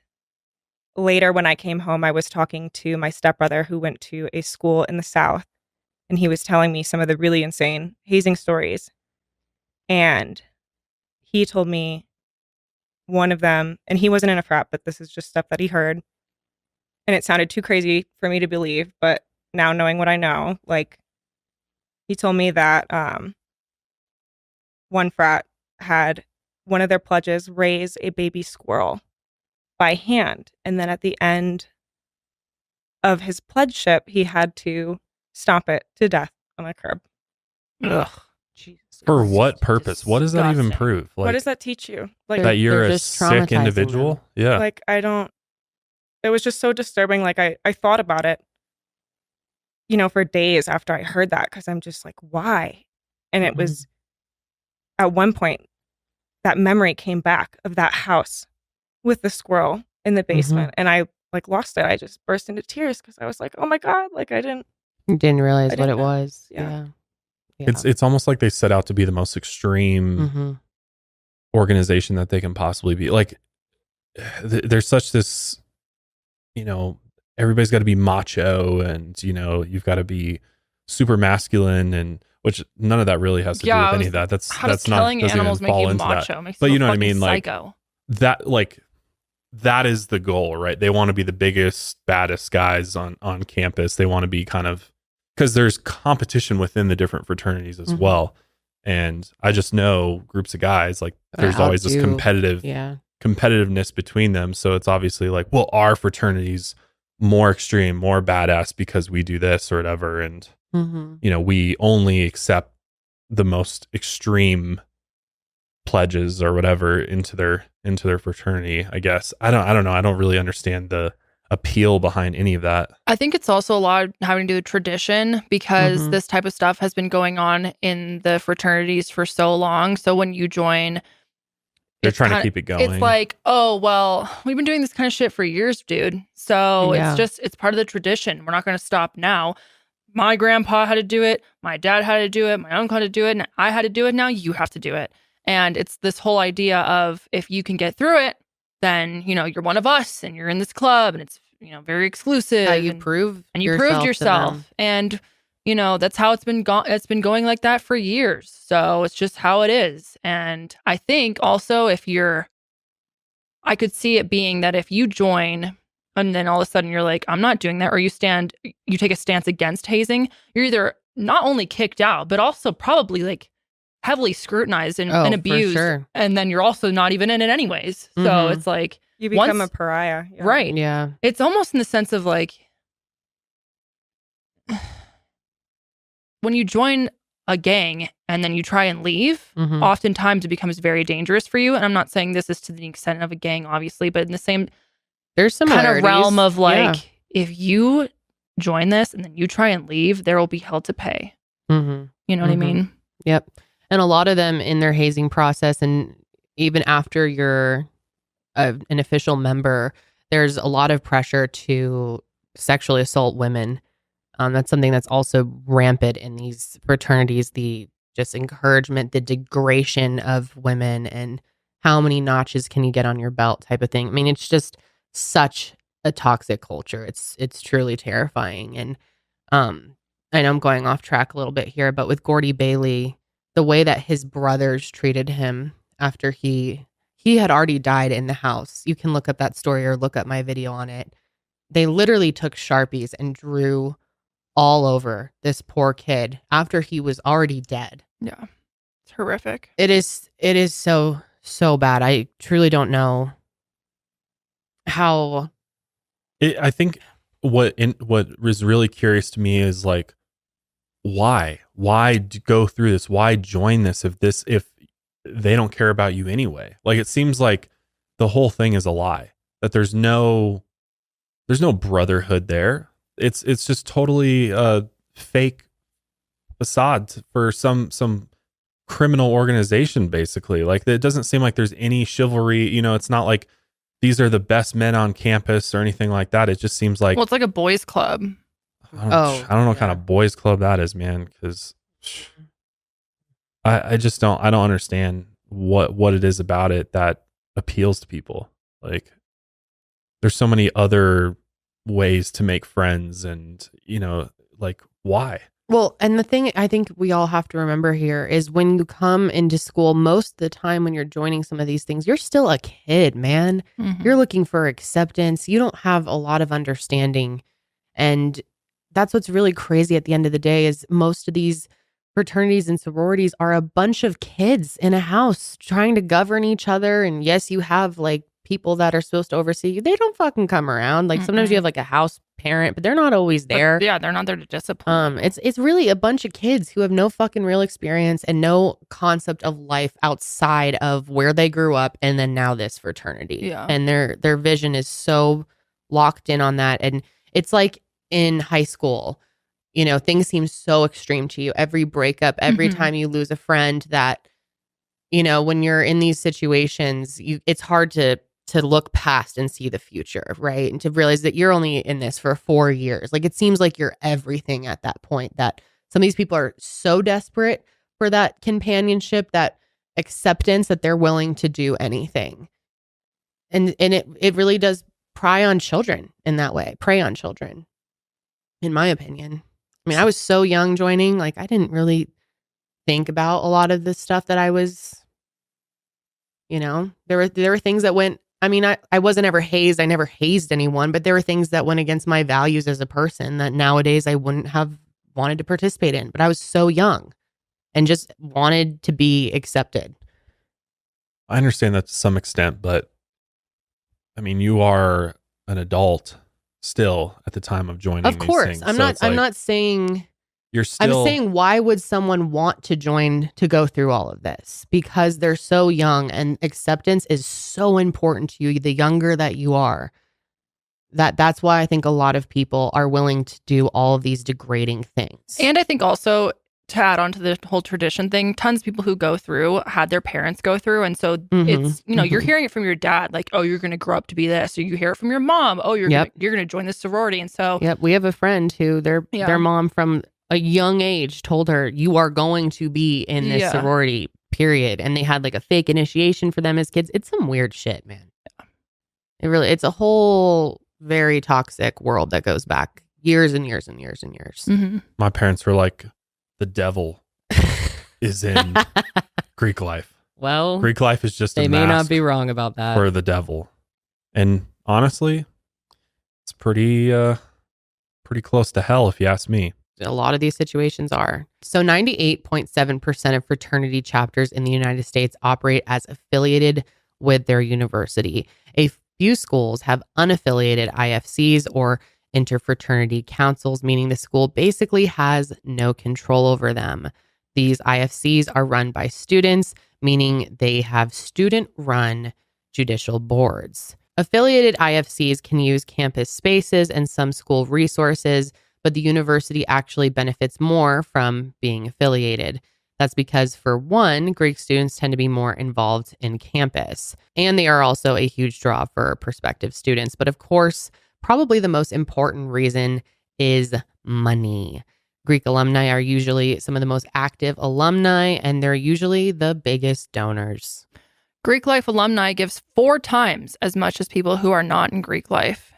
later when I came home, I was talking to my stepbrother who went to a school in the South, and he was telling me some of the really insane hazing stories. And he told me one of them, and he wasn't in a frat, but this is just stuff that he heard. And it sounded too crazy for me to believe, but now knowing what I know, like, he told me that one frat had one of their pledges raise a baby squirrel by hand. And then at the end of his pledgeship, he had to stomp it to death on a curb. Ugh. Jesus For Christ. what purpose? What does that even prove? Like, what does that teach you? Like, that you're they're a just sick traumatizing individual? them. Yeah. Like, it was just so disturbing. Like, I thought about it, for days after I heard that, because I'm just like, why? And it was, at one point, that memory came back of that house with the squirrel in the basement. And I like lost it. I just burst into tears because I was like, oh my God, like I didn't realize what didn't it know. was. Yeah. It's almost like they set out to be the most extreme organization that they can possibly be. Like, there's such this, everybody's got to be macho, and you've got to be super masculine, and which none of that really has to do with any of that. That's not, killing doesn't animals even make fall you into macho. that. Makes But you you know a what I mean? fucking Like psycho. that is the goal, right? They want to be the biggest, baddest guys on campus. They want to be kind of, because there's competition within the different fraternities as well. And I just know groups of guys, like there's always this competitiveness between them. So it's obviously like, well, our fraternity's more extreme, more badass because we do this or whatever. And, we only accept the most extreme pledges or whatever into their fraternity, I guess. I don't know. I don't really understand the appeal behind any of that. I think it's also a lot having to do with tradition, because this type of stuff has been going on in the fraternities for so long. So when you join, they're trying to keep it going. It's like, oh, well, we've been doing this kind of shit for years, dude. So it's part of the tradition. We're not going to stop now. My grandpa had to do it. My dad had to do it. My uncle had to do it. And I had to do it. Now you have to do it. And it's this whole idea of, if you can get through it, then, you're one of us and you're in this club, and it's, very exclusive. You proved yourself. And, that's how it's been going like that for years. So it's just how it is. And I think also, if you're I could see it being that if you join and then all of a sudden you're like, I'm not doing that, or you take a stance against hazing, you're either not only kicked out, but also probably like heavily scrutinized and abused. For sure. And then you're also not even in it anyways. So it's like you become a pariah. Yeah. Right. Yeah. It's almost in the sense of like when you join a gang and then you try and leave, oftentimes it becomes very dangerous for you. And I'm not saying this is to the extent of a gang, obviously, but in the same there's some kind of realm of like, if you join this and then you try and leave, there will be hell to pay. You know what I mean? Yep. And a lot of them in their hazing process, and even after you're an official member, there's a lot of pressure to sexually assault women. That's something that's also rampant in these fraternities, the just encouragement, the degradation of women, and how many notches can you get on your belt type of thing. I mean, it's just such a toxic culture. It's truly terrifying. And I know I'm going off track a little bit here, but with Gordy Bailey, the way that his brothers treated him after he had already died in the house. You can look up that story or look up my video on it. They literally took Sharpies and drew all over this poor kid after he was already dead. Yeah. It's horrific. It is so bad. I truly don't know how. I think what was really curious to me is like, why go through this? Why join this if they don't care about you anyway? Like, it seems like the whole thing is a lie, that there's no brotherhood there. It's just totally a fake facade for some criminal organization, basically. Like, it doesn't seem like there's any chivalry. You know, it's not like these are the best men on campus or anything like that. It just seems like, well, it's like a boys' club. I don't know what kind of boys' club that is, man. Because I just don't understand what it is about it that appeals to people. Like, there's so many other ways to make friends, and like, why? Well, and the thing I think we all have to remember here is when you come into school, most of the time when you're joining some of these things, you're still a kid, man. You're looking for acceptance. You don't have a lot of understanding. And that's what's really crazy at the end of the day is most of these fraternities and sororities are a bunch of kids in a house trying to govern each other. And yes, you have like people that are supposed to oversee you. They don't fucking come around. Like sometimes you have like a house parent, but they're not always there. But, yeah, they're not there to discipline. It's really a bunch of kids who have no fucking real experience and no concept of life outside of where they grew up and then now this fraternity. Yeah. And their vision is so locked in on that. And it's like in high school, things seem so extreme to you. Every breakup, every time you lose a friend, that, when you're in these situations, it's hard to look past and see the future, right? And to realize that you're only in this for 4 years. Like, it seems like you're everything at that point, that some of these people are so desperate for that companionship, that acceptance, that they're willing to do anything. And it really does prey on children in that way, in my opinion. I mean, I was so young joining, like I didn't really think about a lot of the stuff that I was, there were things that went, I mean, I wasn't ever hazed. I never hazed anyone, but there were things that went against my values as a person that nowadays I wouldn't have wanted to participate in. But I was so young and just wanted to be accepted. I understand that to some extent, but I mean, you are an adult still at the time of joining. Of course. these things. I'm not saying you're still. I'm saying, why would someone want to join to go through all of this? Because they're so young and acceptance is so important to you the younger that you are. That's why I think a lot of people are willing to do all of these degrading things. And I think also, to add on to the whole tradition thing, tons of people who go through had their parents go through. And so it's, you're hearing it from your dad, like, oh, you're going to grow up to be this. Or you hear it from your mom, oh, you're going to join this sorority. And so. Yep. We have a friend who their mom from a young age told her, you are going to be in this sorority, period. And they had like a fake initiation for them as kids. It's some weird shit, man. It's a whole very toxic world that goes back years and years and years and years. My parents were like, the devil is in Greek life. Well, Greek life is just they a may mask not be wrong about that. for the devil. And honestly, it's pretty close to hell if you ask me. A lot of these situations are. So 98.7% of fraternity chapters in the United States operate as affiliated with their university. A few schools have unaffiliated IFCs or interfraternity councils, meaning the school basically has no control over them. These IFCs are run by students, meaning they have student-run judicial boards. Affiliated IFCs can use campus spaces and some school resources, but the university actually benefits more from being affiliated. That's because, for one, Greek students tend to be more involved in campus, and they are also a huge draw for prospective students. But of course, probably the most important reason is money. Greek alumni are usually some of the most active alumni, and they're usually the biggest donors. Greek life alumni gives 4 times as much as people who are not in Greek life.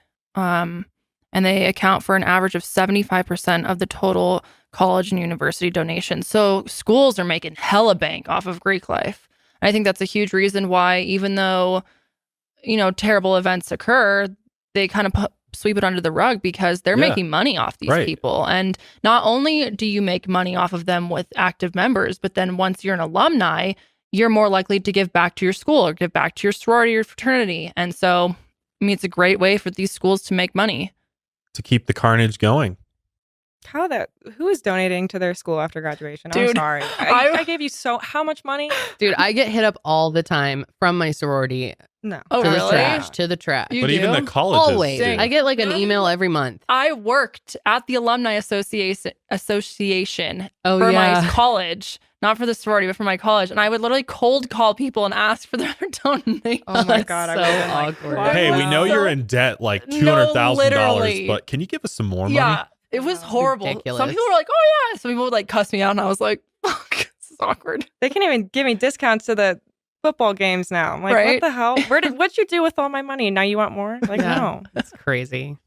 And they account for an average of 75% of the total college and university donations. So schools are making hella bank off of Greek life. And I think that's a huge reason why, even though, terrible events occur, they kind of sweep it under the rug because they're making money off these people. And not only do you make money off of them with active members, but then once you're an alumni, you're more likely to give back to your school or give back to your sorority or fraternity. And so, it's a great way for these schools to make money. To keep the carnage going. Who is donating to their school after graduation? Dude, I'm sorry. I gave you how much money? Dude, I get hit up all the time from my sorority. No. Oh, to really? the trash, to the trash. You But do? even the colleges Always. do. I get like an email every month. I worked at the Alumni Association Oh, for yeah. my college, not for the sorority, but for my college. And I would literally cold call people and ask for their donation. Oh my God. so I would've been like, awkward. what? Hey, we know So- you're in debt like No, $200,000, literally. but can you give us some more money? Yeah, it was horrible. Ridiculous. Some people were like, oh yeah. Some people would like cuss me out. And I was like, fuck, this is awkward. They can't even give me discounts to the football games now. I'm like, Right? what the hell? What'd you do with all my money? Now you want more? Like, Yeah. no. It's crazy.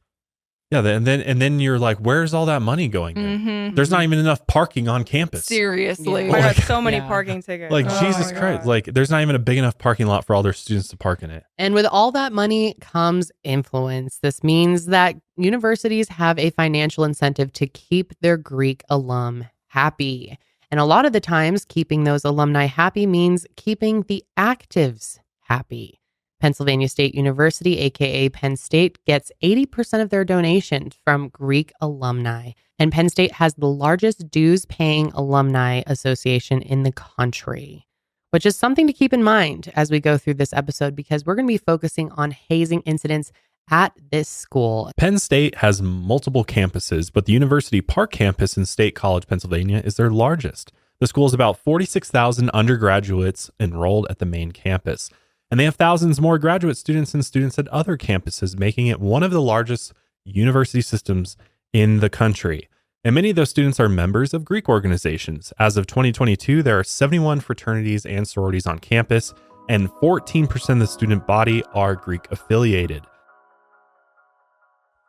Yeah, and then you're like, where's all that money going? Then? Mm-hmm. There's not even enough parking on campus. Seriously. I Like- got so many Yeah. parking tickets. Like, Oh Jesus my Christ. God. Like, there's not even a big enough parking lot for all their students to park in it. And with all that money comes influence. This means that universities have a financial incentive to keep their Greek alum happy. And a lot of the times, keeping those alumni happy means keeping the actives happy. Pennsylvania State University, aka Penn State, gets 80% of their donations from Greek alumni. And Penn State has the largest dues-paying alumni association in the country, which is something to keep in mind as we go through this episode, because we're going to be focusing on hazing incidents at this school. Penn State has multiple campuses, but the University Park campus in State College, Pennsylvania is their largest. The school is about 46,000 undergraduates enrolled at the main campus. And they have thousands more graduate students and students at other campuses, making it one of the largest university systems in the country. And many of those students are members of Greek organizations. As of 2022, there are 71 fraternities and sororities on campus, and 14% of the student body are Greek affiliated.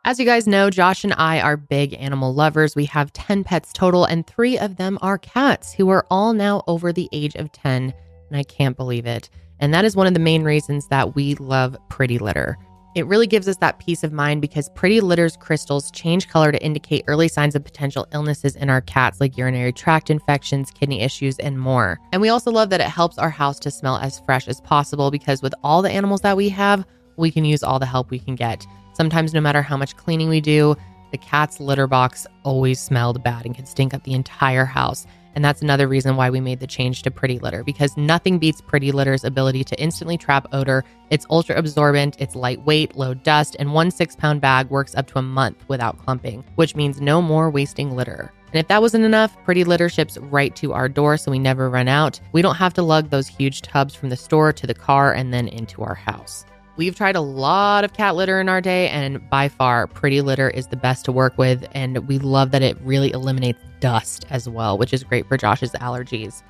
As you guys know, Josh and I are big animal lovers. We have 10 pets total, and 3 of them are cats who are all now over the age of 10, and I can't believe it. And that is one of the main reasons that we love Pretty Litter. It really gives us that peace of mind because Pretty Litter's crystals change color to indicate early signs of potential illnesses in our cats, like urinary tract infections, kidney issues, and more. And we also love that it helps our house to smell as fresh as possible, because with all the animals that we have, we can use all the help we can get. Sometimes, no matter how much cleaning we do, the cat's litter box always smelled bad and could stink up the entire house. And that's another reason why we made the change to Pretty Litter, because nothing beats Pretty Litter's ability to instantly trap odor. It's ultra absorbent, it's lightweight, low dust, and 1 6-pound bag works up to a month without clumping, which means no more wasting litter. And if that wasn't enough, Pretty Litter ships right to our door, so we never run out. We don't have to lug those huge tubs from the store to the car and then into our house. We've tried a lot of cat litter in our day, and by far, Pretty Litter is the best to work with, and we love that it really eliminates dust as well, which is great for Josh's allergies.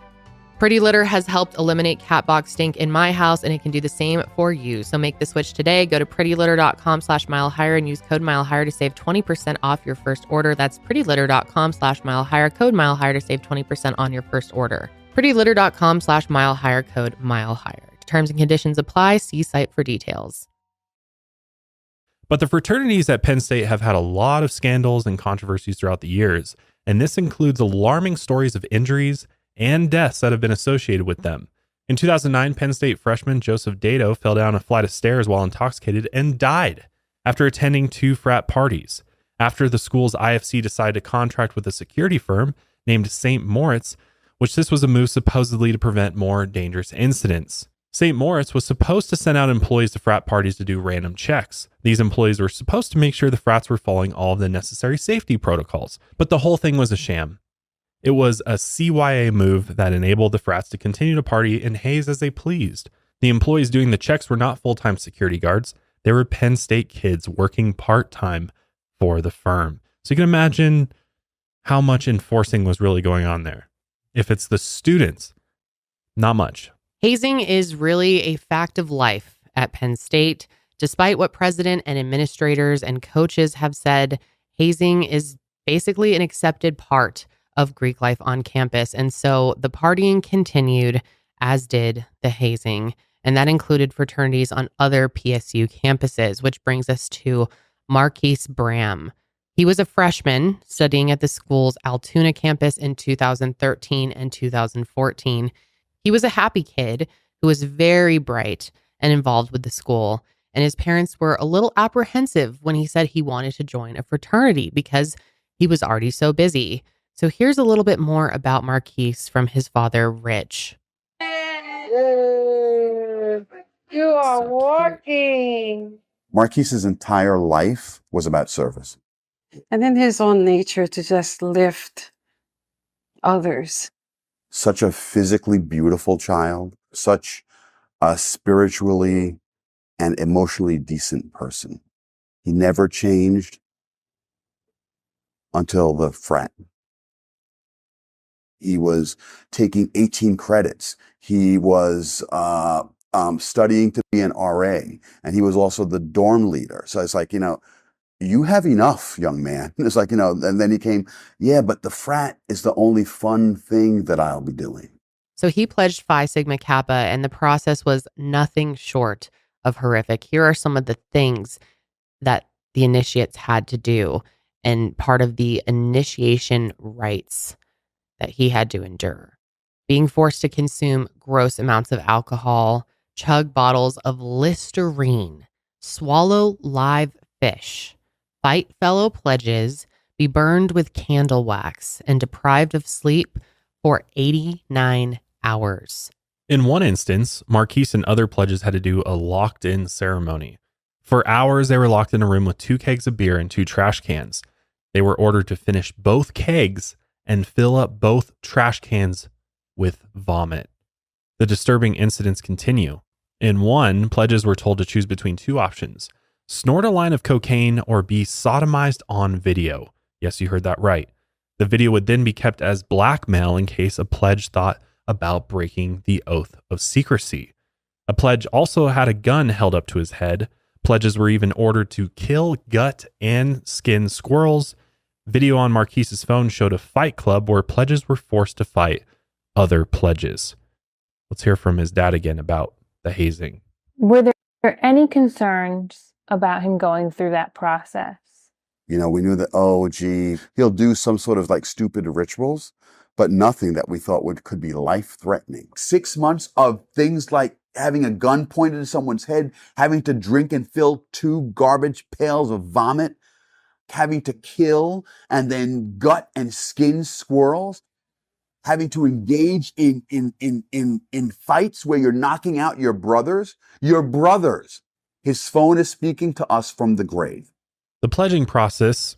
Pretty Litter has helped eliminate cat box stink in my house, and it can do the same for you. So make the switch today. Go to prettylitter.com/milehigher and use code milehigher to save 20% off your first order. That's prettylitter.com/milehigher, code milehigher to save 20% on your first order. prettylitter.com/milehigher, code milehigher. Terms and conditions apply. See site for details. But the fraternities at Penn State have had a lot of scandals and controversies throughout the years, and this includes alarming stories of injuries and deaths that have been associated with them. In 2009, Penn State freshman Joseph Dato fell down a flight of stairs while intoxicated and died after attending 2 frat parties. After the school's IFC decided to contract with a security firm named St. Moritz, which this was a move supposedly to prevent more dangerous incidents. St. Moritz was supposed to send out employees to frat parties to do random checks. These employees were supposed to make sure the frats were following all of the necessary safety protocols, but the whole thing was a sham. It was a CYA move that enabled the frats to continue to party and haze as they pleased. The employees doing the checks were not full-time security guards. They were Penn State kids working part-time for the firm. So you can imagine how much enforcing was really going on there. If it's the students, not much. Hazing is really a fact of life at Penn State. Despite what president and administrators and coaches have said, hazing is basically an accepted part of Greek life on campus. And so the partying continued, as did the hazing. And that included fraternities on other PSU campuses, which brings us to Marquise Bram. He was a freshman studying at the school's Altoona campus in 2013 and 2014. He was a happy kid who was very bright and involved with the school. And his parents were a little apprehensive when he said he wanted to join a fraternity because he was already so busy. So here's a little bit more about Marquise from his father, Rich. You are walking. Marquise's entire life was about service. And in his own nature to just lift others. Such a physically beautiful child, such a spiritually and emotionally decent person. He never changed until the frat. He was taking 18 credits. He was studying to be an RA, and he was also the dorm leader. So it's like, you have enough, young man. It's like, and then he came, yeah, but the frat is the only fun thing that I'll be doing. So he pledged Phi Sigma Kappa, and the process was nothing short of horrific. Here are some of the things that the initiates had to do, and part of the initiation rites that he had to endure. Being forced to consume gross amounts of alcohol, chug bottles of Listerine, swallow live fish, fight fellow pledges, be burned with candle wax, and deprived of sleep for 89 hours. In one instance, Marquise and other pledges had to do a locked-in ceremony. For hours, they were locked in a room with 2 kegs of beer and 2 trash cans. They were ordered to finish both kegs and fill up both trash cans with vomit. The disturbing incidents continue. In one, pledges were told to choose between 2 options: snort a line of cocaine or be sodomized on video. Yes, you heard that right. The video would then be kept as blackmail in case a pledge thought about breaking the oath of secrecy. A pledge also had a gun held up to his head. Pledges were even ordered to kill, gut, and skin squirrels. Video on Marquise's phone showed a fight club where pledges were forced to fight other pledges. Let's hear from his dad again about the hazing. Were there any concerns about him going through that process? We knew that, he'll do some sort of like stupid rituals, but nothing that we thought could be life-threatening. 6 months of things like having a gun pointed at someone's head, having to drink and fill 2 garbage pails of vomit, having to kill and then gut and skin squirrels, having to engage in fights where you're knocking out your brothers. His phone is speaking to us from the grave. The pledging process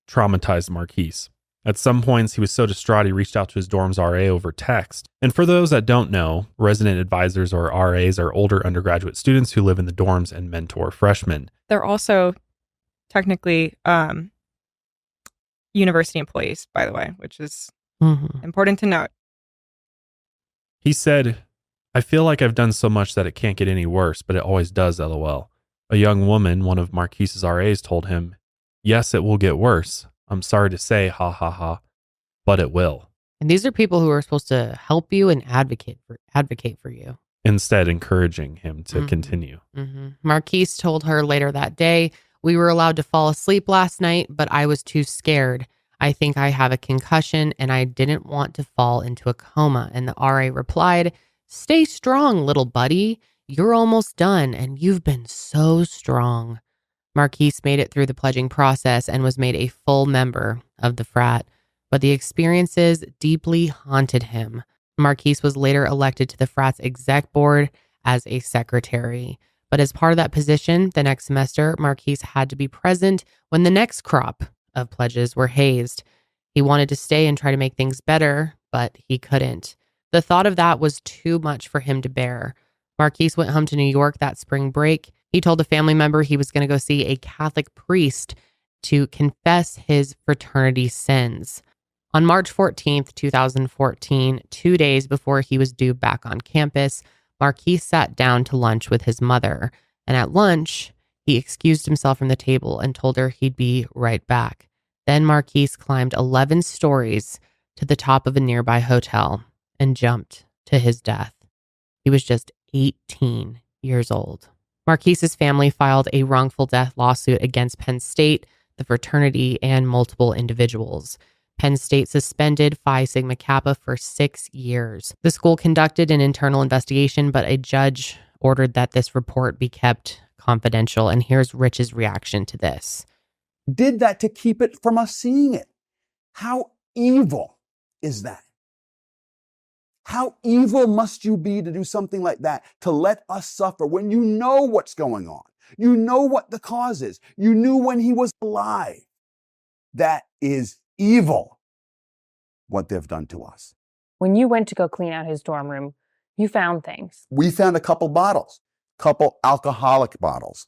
traumatized Marquise. At some points, he was so distraught he reached out to his dorm's RA over text. And for those that don't know, resident advisors or RAs are older undergraduate students who live in the dorms and mentor freshmen. They're also technically university employees, by the way, which is important to note. He said, "I feel like I've done so much that it can't get any worse, but it always does, LOL. A young woman, one of Marquise's RAs, told him, "Yes, it will get worse. I'm sorry to say, ha ha ha, but it will." And these are people who are supposed to help you and advocate for you. instead encouraging him to continue. Marquise told her later that day, "We were allowed to fall asleep last night, but I was too scared. I think I have a concussion and I didn't want to fall into a coma." And the RA replied, "Stay strong, little buddy. You're almost done and you've been so strong." Marquise made it through the pledging process and was made a full member of the frat, but the experiences deeply haunted him. Marquise was later elected to the frat's exec board as a secretary. But as part of that position, the next semester, Marquise had to be present when the next crop of pledges were hazed. He wanted to stay and try to make things better, but he couldn't. The thought of that was too much for him to bear. Marquise went home to New York that spring break. He told a family member he was going to go see a Catholic priest to confess his fraternity sins. On March 14th, 2014, 2 days before he was due back on campus, Marquise sat down to lunch with his mother. And at lunch, he excused himself from the table and told her he'd be right back. Then Marquise climbed 11 stories to the top of a nearby hotel and jumped to his death. He was just 18 years old. Marquise's family filed a wrongful death lawsuit against Penn State, the fraternity, and multiple individuals. Penn State suspended Phi Sigma Kappa for 6 years. The school conducted an internal investigation, but a judge ordered that this report be kept confidential. And here's Rich's reaction to this. Did that to keep it from us seeing it. How evil is that? How evil must you be to do something like that, to let us suffer when you know what's going on? You know what the cause is. You knew when he was alive. That is evil, what they've done to us. When you went to go clean out his dorm room, you found things. We found a couple bottles, couple alcoholic bottles,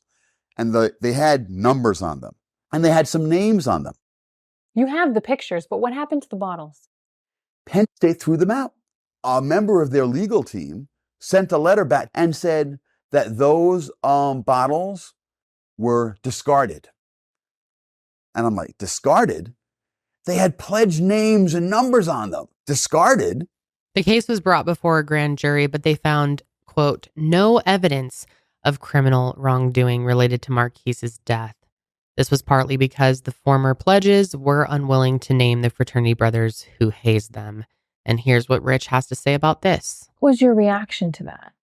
and they had numbers on them, and they had some names on them. You have the pictures, but what happened to the bottles? Penn State threw them out. A member of their legal team sent a letter back and said that those bottles were discarded. And I'm like, discarded? They had pledge names and numbers on them. Discarded? The case was brought before a grand jury, but they found, quote, no evidence of criminal wrongdoing related to Marquise's death. This was partly because the former pledges were unwilling to name the fraternity brothers who hazed them. And here's what Rich has to say about this. What was your reaction to that?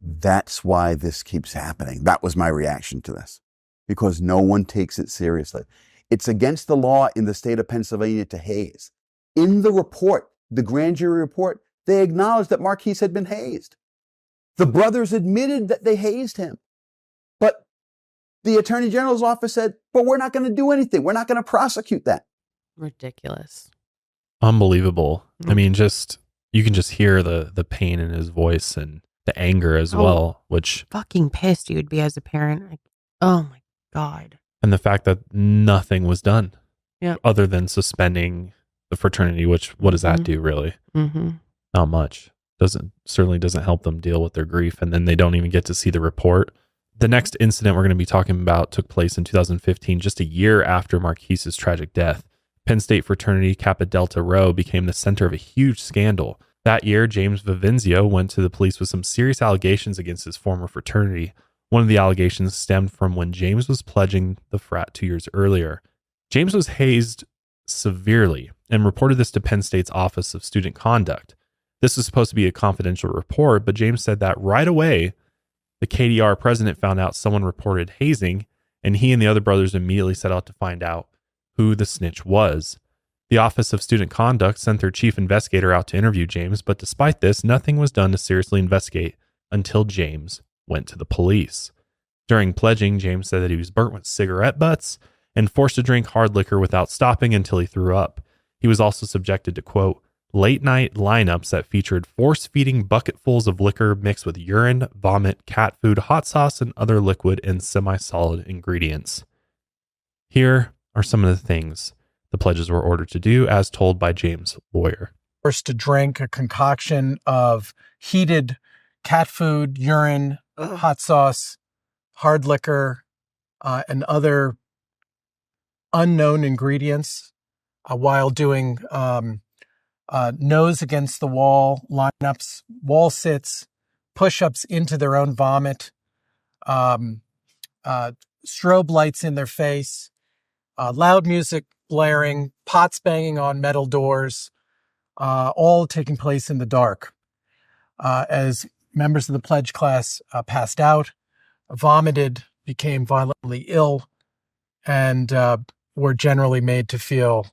That's why this keeps happening. That was my reaction to this, because no one takes it seriously. It's against the law in the state of Pennsylvania to haze. In the report, the grand jury report, they acknowledged that Marquise had been hazed. The brothers admitted that they hazed him. But the Attorney General's office said, but we're not going to do anything. We're not going to prosecute that. Ridiculous. Unbelievable. I mean, you can just hear the pain in his voice and the anger as well, which fucking pissed you would be as a parent. Like, oh my God. And the fact that nothing was done other than suspending the fraternity, which what does that do really? Not much. Certainly doesn't help them deal with their grief. And then they don't even get to see the report. The next incident we're going to be talking about took place in 2015, just a year after Marquise's tragic death. Penn State fraternity Kappa Delta Rho became the center of a huge scandal. That year, James Vivenzio went to the police with some serious allegations against his former fraternity. One of the allegations stemmed from when James was pledging the frat 2 years earlier. James was hazed severely and reported this to Penn State's Office of Student Conduct. This was supposed to be a confidential report, but James said that right away, the KDR president found out someone reported hazing, and he and the other brothers immediately set out to find out who the snitch was. The Office of Student Conduct sent their chief investigator out to interview James, but despite this, nothing was done to seriously investigate until James went to the police. During pledging, James said that he was burnt with cigarette butts and forced to drink hard liquor without stopping until he threw up. He was also subjected to, quote, late-night lineups that featured force-feeding bucketfuls of liquor mixed with urine, vomit, cat food, hot sauce, and other liquid and semi-solid ingredients. Here are some of the things the pledges were ordered to do, as told by James' lawyer. Forced to drink a concoction of heated cat food, urine, hot sauce, hard liquor, and other unknown ingredients while doing nose against the wall lineups, wall sits, push-ups into their own vomit, strobe lights in their face, loud music blaring, pots banging on metal doors, all taking place in the dark. As members of the pledge class passed out, vomited, became violently ill, and were generally made to feel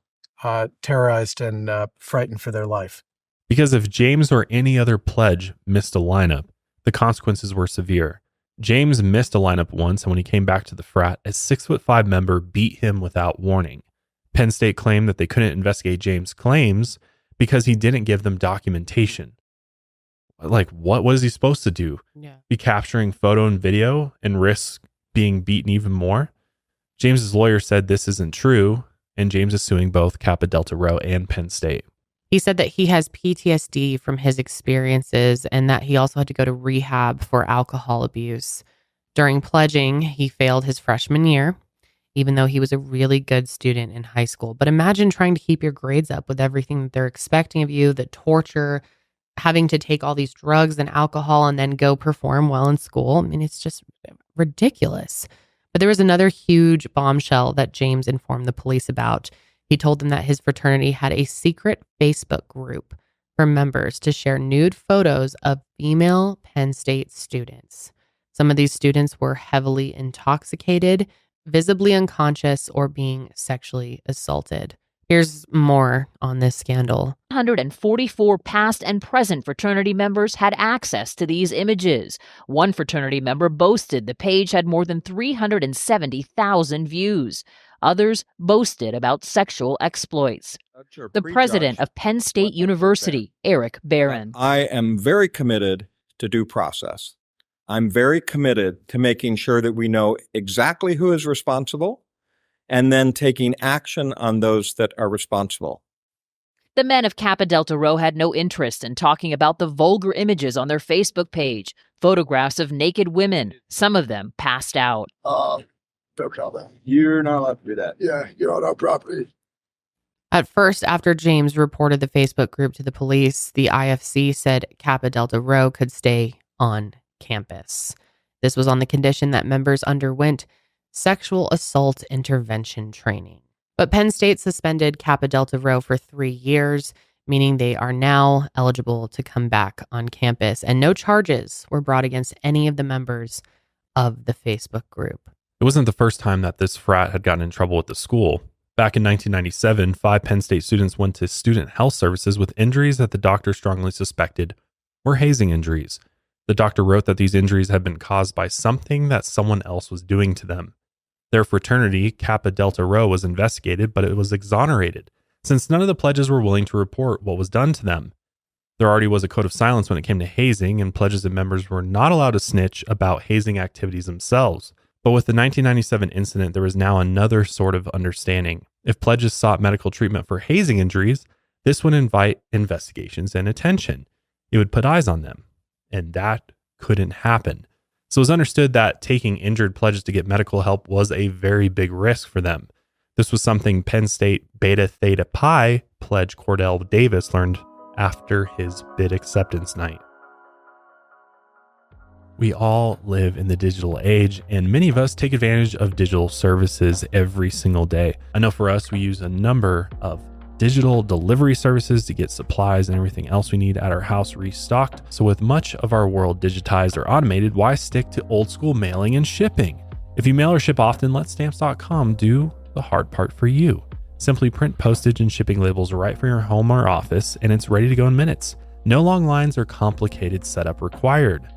terrorized and frightened for their life. Because if James or any other pledge missed a lineup, the consequences were severe. James missed a lineup once, and when he came back to the frat, a 6'5" member beat him without warning. Penn State claimed that they couldn't investigate James' claims because he didn't give them documentation. Like, what was he supposed to do? Yeah. Be capturing photo and video and risk being beaten even more? James's lawyer said this isn't true, and James is suing both Kappa Delta Rho and Penn State. He said that he has PTSD from his experiences and that he also had to go to rehab for alcohol abuse. During pledging, he failed his freshman year, even though he was a really good student in high school. But imagine trying to keep your grades up with everything that they're expecting of you, the torture, having to take all these drugs and alcohol and then go perform well in school. I mean, it's just ridiculous. But there was another huge bombshell that James informed the police about. He told them that his fraternity had a secret Facebook group for members to share nude photos of female Penn State students. Some of these students were heavily intoxicated, visibly unconscious, or being sexually assaulted. Here's more on this scandal. 144 past and present fraternity members had access to these images. One fraternity member boasted the page had more than 370,000 views. Others boasted about sexual exploits. The president of Penn State University, Eric Barron. I am very committed to due process. I'm very committed to making sure that we know exactly who is responsible and then taking action on those that are responsible. The men of Kappa Delta Rho had no interest in talking about the vulgar images on their Facebook page, photographs of naked women, some of them passed out. You're not allowed to do that. Yeah, you're on our property. At first, after James reported the Facebook group to the police, the IFC said Kappa Delta Rho could stay on campus. This was on the condition that members underwent sexual assault intervention training. But Penn State suspended Kappa Delta Rho for 3 years, meaning they are now eligible to come back on campus, and no charges were brought against any of the members of the Facebook group. It wasn't the first time that this frat had gotten in trouble with the school. Back in 1997, 5 Penn State students went to student health services with injuries that the doctor strongly suspected were hazing injuries. The doctor wrote that these injuries had been caused by something that someone else was doing to them. Their fraternity, Kappa Delta Rho, was investigated, but it was exonerated, since none of the pledges were willing to report what was done to them. There already was a code of silence when it came to hazing, and pledges and members were not allowed to snitch about hazing activities themselves. But with the 1997 incident, there was now another sort of understanding. If pledges sought medical treatment for hazing injuries, this would invite investigations and attention. It would put eyes on them, and that couldn't happen. So it was understood that taking injured pledges to get medical help was a very big risk for them. This was something Penn State Beta Theta Pi pledge Cordell Davis learned after his bid acceptance night. We all live in the digital age, and many of us take advantage of digital services every single day. I know for us, we use a number of digital delivery services to get supplies and everything else we need at our house restocked. So with much of our world digitized or automated, why stick to old school mailing and shipping? If you mail or ship often, let Stamps.com do the hard part for you. Simply print postage and shipping labels right for your home or office, and it's ready to go in minutes. No long lines or complicated setup required.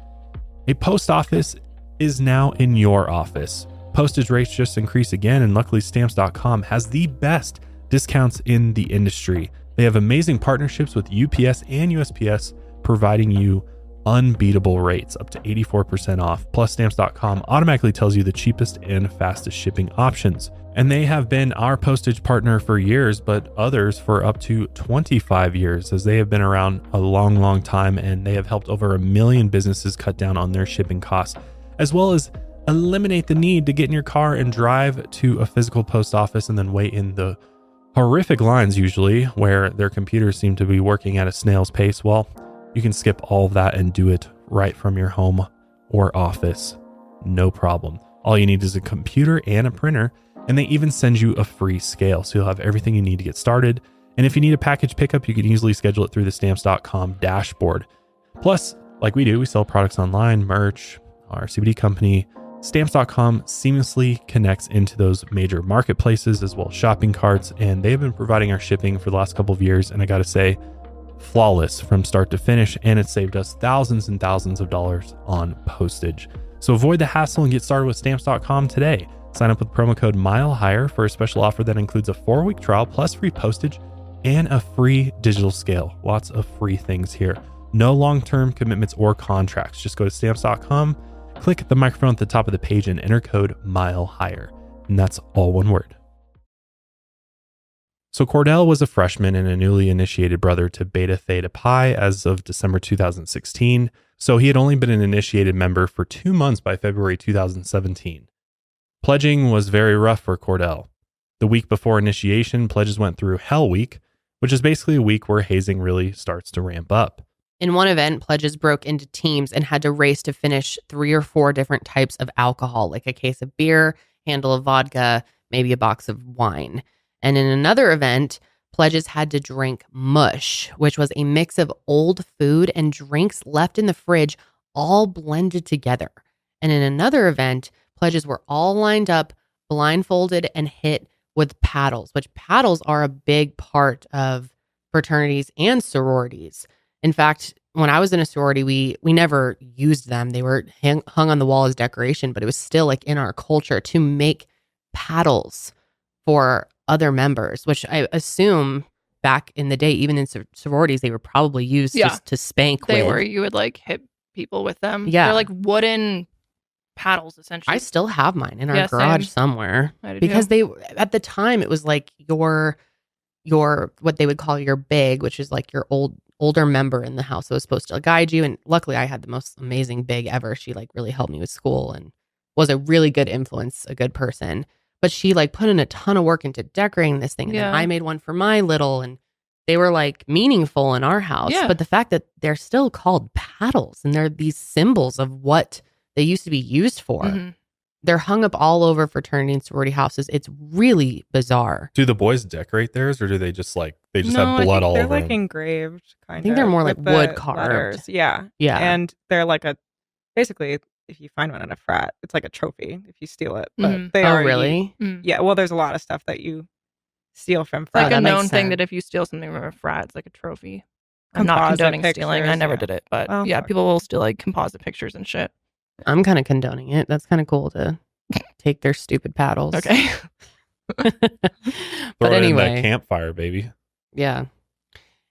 A post office is now in your office. Postage rates just increased again, and luckily Stamps.com has the best discounts in the industry. They have amazing partnerships with UPS and USPS, providing you unbeatable rates up to 84% off. Plus, Stamps.com automatically tells you the cheapest and fastest shipping options. And they have been our postage partner for years, but others for up to 25 years, as they have been around a long, long time, and they have helped over 1 million businesses cut down on their shipping costs, as well as eliminate the need to get in your car and drive to a physical post office and then wait in the Horrific lines usually, where their computers seem to be working at a snail's pace. Well, you can skip all of that and do it right from your home or office. No problem. All you need is a computer and a printer, and they even send you a free scale, so you'll have everything you need to get started. And if you need a package pickup, you can easily schedule it through the stamps.com dashboard. Plus, like we do, we sell products online, merch, our CBD company. Stamps.com seamlessly connects into those major marketplaces as well as shopping carts, and they've been providing our shipping for the last couple of years, and I gotta say, flawless from start to finish, and it saved us thousands and thousands of dollars on postage. So avoid the hassle and get started with Stamps.com today. Sign up with promo code MILEHIGHER for a special offer that includes a 4-week trial plus free postage and a free digital scale. Lots of free things here. No long-term commitments or contracts. Just go to Stamps.com, click the microphone at the top of the page, and enter code MILEHIGHER. And that's all one word. So Cordell was a freshman and a newly initiated brother to Beta Theta Pi as of December 2016. So he had only been an initiated member for 2 months by February 2017. Pledging was very rough for Cordell. The week before initiation, pledges went through Hell Week, which is basically a week where hazing really starts to ramp up. In one event, pledges broke into teams and had to race to finish 3 or 4 different types of alcohol, like a case of beer, handle of vodka, maybe a box of wine. And in another event, pledges had to drink mush, which was a mix of old food and drinks left in the fridge, all blended together. And in another event, pledges were all lined up, blindfolded, and hit with paddles, which paddles are a big part of fraternities and sororities. In fact, when I was in a sorority, we never used them. They were hung on the wall as decoration, but it was still like in our culture to make paddles for other members, which I assume back in the day, even in sororities, they were probably used just to spank They with. were, you would like hit people with them. Yeah. They're like wooden paddles, essentially. I still have mine in our Yeah, garage same. somewhere I do because too. they, at the time, it was like your what they would call your big, which is like your older member in the house that was supposed to guide you. And luckily I had the most amazing big ever. She like really helped me with school and was a really good influence, a good person. But she like put in a ton of work into decorating this thing. And then I made one for my little, and they were like meaningful in our house. Yeah. But the fact that they're still called paddles and they're these symbols of what they used to be used for. Mhm. They're hung up all over fraternity and sorority houses. It's really bizarre. Do the boys decorate theirs, or do they just like No, have I blood think all they're over like them? engraved, kind of. I think they're more like with the wood carved. letters. Yeah. Yeah. And they're like basically, if you find one at a frat, it's like a trophy if you steal it. But Mhm. they Oh, are really? Yeah. Well, there's a lot of stuff that you steal from It's like frats. a that makes known thing that sense. if you steal something from a frat, it's like a trophy. I'm not Composite condoning stealing. I pictures, never yeah. did it. But Well, yeah, fuck. people will steal like composite pictures and shit. I'm kind of condoning it. That's kind of cool to take their stupid paddles. Okay. But Throw it in that anyway, campfire, baby. yeah.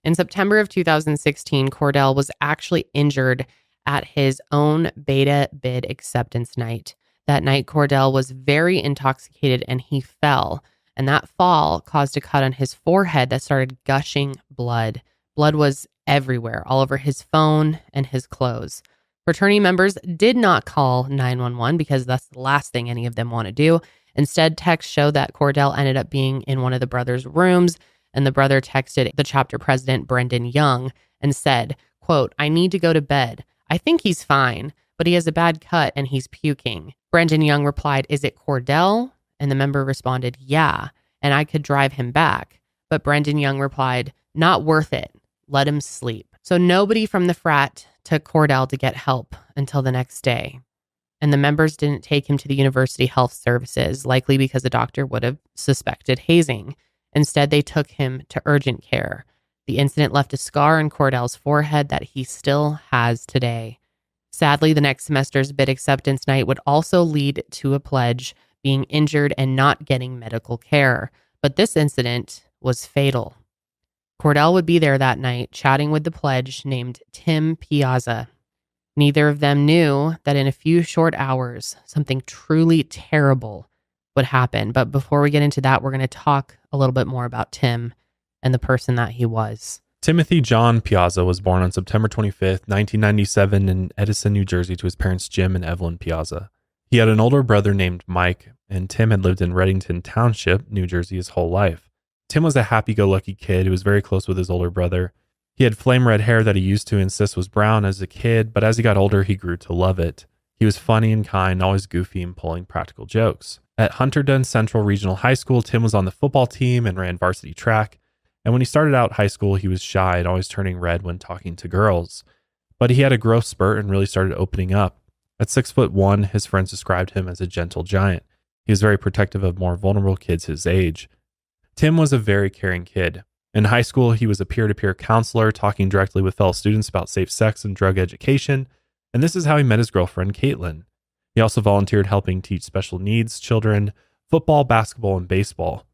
In September of 2016, Cordell was actually injured at his own beta bid acceptance night. That night, Cordell was very intoxicated and he fell. And that fall caused a cut on his forehead that started gushing blood. Blood was everywhere, all over his phone and his clothes. Fraternity members did not call 911 because that's the last thing any of them want to do. Instead, texts show that Cordell ended up being in one of the brothers' rooms, and the brother texted the chapter president, Brendan Young, and said, quote, "I need to go to bed. I think he's fine, but he has a bad cut and he's puking." Brendan Young replied, "Is it Cordell?" And the member responded, "Yeah, and I could drive him back." But Brendan Young replied, "Not worth it. Let him sleep." So nobody from the frat took Cordell to get help until the next day. And the members didn't take him to the university health services, likely because a doctor would have suspected hazing. Instead, they took him to urgent care. The incident left a scar on Cordell's forehead that he still has today. Sadly, the next semester's bid acceptance night would also lead to a pledge being injured and not getting medical care. But this incident was fatal. Cordell would be there that night, chatting with the pledge named Tim Piazza. Neither of them knew that in a few short hours, something truly terrible would happen. But before we get into that, we're going to talk a little bit more about Tim and the person that he was. Timothy John Piazza was born on September 25th, 1997 in Edison, New Jersey to his parents Jim and Evelyn Piazza. He had an older brother named Mike, and Tim had lived in Reddington Township, New Jersey his whole life. Tim was a happy-go-lucky kid who was very close with his older brother. He had flame red hair that he used to insist was brown as a kid, but as he got older, he grew to love it. He was funny and kind, always goofy and pulling practical jokes. At Hunterdon Central Regional High School, Tim was on the football team and ran varsity track. And when he started out high school, he was shy and always turning red when talking to girls. But he had a growth spurt and really started opening up. At 6'1", his friends described him as a gentle giant. He was very protective of more vulnerable kids his age. Tim was a very caring kid. In high school, he was a peer-to-peer counselor, talking directly with fellow students about safe sex and drug education. And this is how he met his girlfriend, Caitlin. He also volunteered helping teach special needs children football, basketball, and baseball.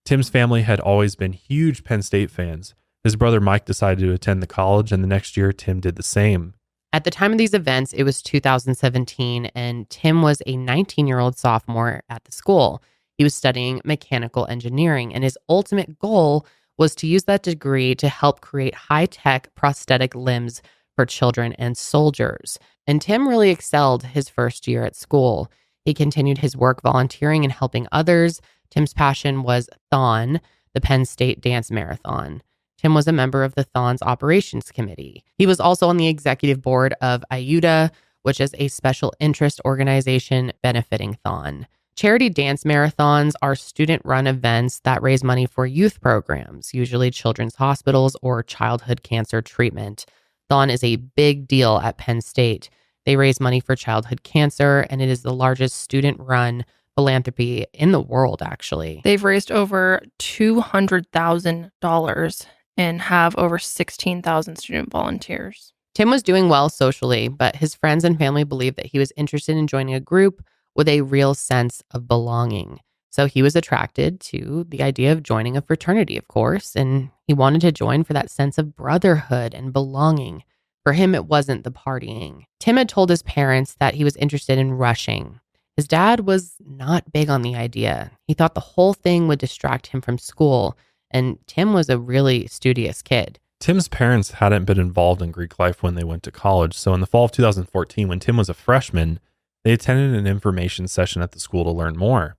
Tim's family had always been huge Penn State fans. His brother Mike decided to attend the college, and the next year, Tim did the same. At the time of these events, it was 2017, and Tim was a 19-year-old sophomore at the school. He was studying mechanical engineering, and his ultimate goal was to use that degree to help create high-tech prosthetic limbs for children and soldiers. And Tim really excelled his first year at school. He continued his work volunteering and helping others. Tim's passion was Thon, the Penn State Dance Marathon. Tim was a member of the Thon's operations committee. He was also on the executive board of IUTA, which is a special interest organization benefiting Thon. Charity dance marathons are student-run events that raise money for youth programs, usually children's hospitals or childhood cancer treatment. Thon is a big deal at Penn State. They raise money for childhood cancer, and it is the largest student-run philanthropy in the world, actually. They've raised over $200,000 and have over 16,000 student volunteers. Tim was doing well socially, but his friends and family believed that he was interested in joining a group with a real sense of belonging. So he was attracted to the idea of joining a fraternity, of course, and he wanted to join for that sense of brotherhood and belonging. For him, it wasn't the partying. Tim had told his parents that he was interested in rushing. His dad was not big on the idea. He thought the whole thing would distract him from school, and Tim was a really studious kid. Tim's parents hadn't been involved in Greek life when they went to college, so in the fall of 2014, when Tim was a freshman, they attended an information session at the school to learn more.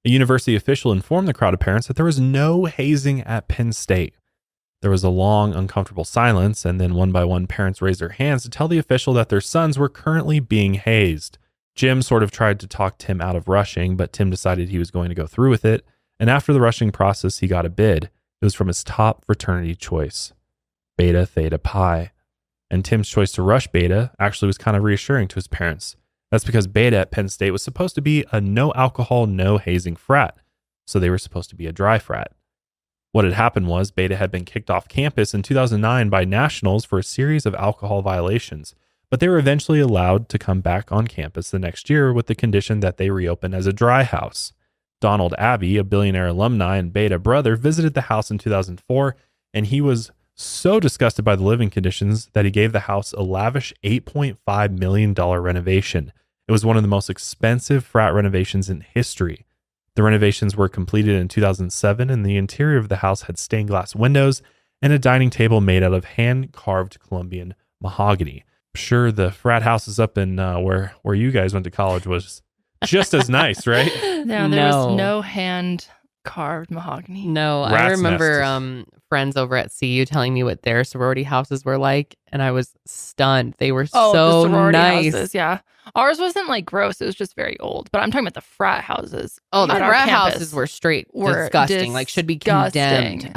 A university official informed the crowd of parents that there was no hazing at Penn State. There was a long, uncomfortable silence, and then one by one, parents raised their hands to tell the official that their sons were currently being hazed. Jim sort of tried to talk Tim out of rushing, but Tim decided he was going to go through with it, and after the rushing process, he got a bid. It was from his top fraternity choice, Beta Theta Pi. And Tim's choice to rush Beta actually was kind of reassuring to his parents. That's because Beta at Penn State was supposed to be a no alcohol, no hazing frat, so they were supposed to be a dry frat. What had happened was Beta had been kicked off campus in 2009 by nationals for a series of alcohol violations, but they were eventually allowed to come back on campus the next year with the condition that they reopen as a dry house. Donald Abbey, a billionaire alumni and Beta brother, visited the house in 2004, and he was so disgusted by the living conditions that he gave the house a lavish $8.5 million renovation. It was one of the most expensive frat renovations in history. The renovations were completed in 2007, and the interior of the house had stained glass windows and a dining table made out of hand-carved Colombian mahogany. I'm sure the frat houses up in where you guys went to college was just as nice, right? No, there was no hand carved mahogany. No, I Rat's remember friends over at CU telling me what their sorority houses were like, and I was stunned. They were the so sorority nice. houses, yeah. Ours wasn't like gross. It was just very old. But I'm talking about the frat houses. Oh, the at our frat campus houses were disgusting. Like, should be condemned.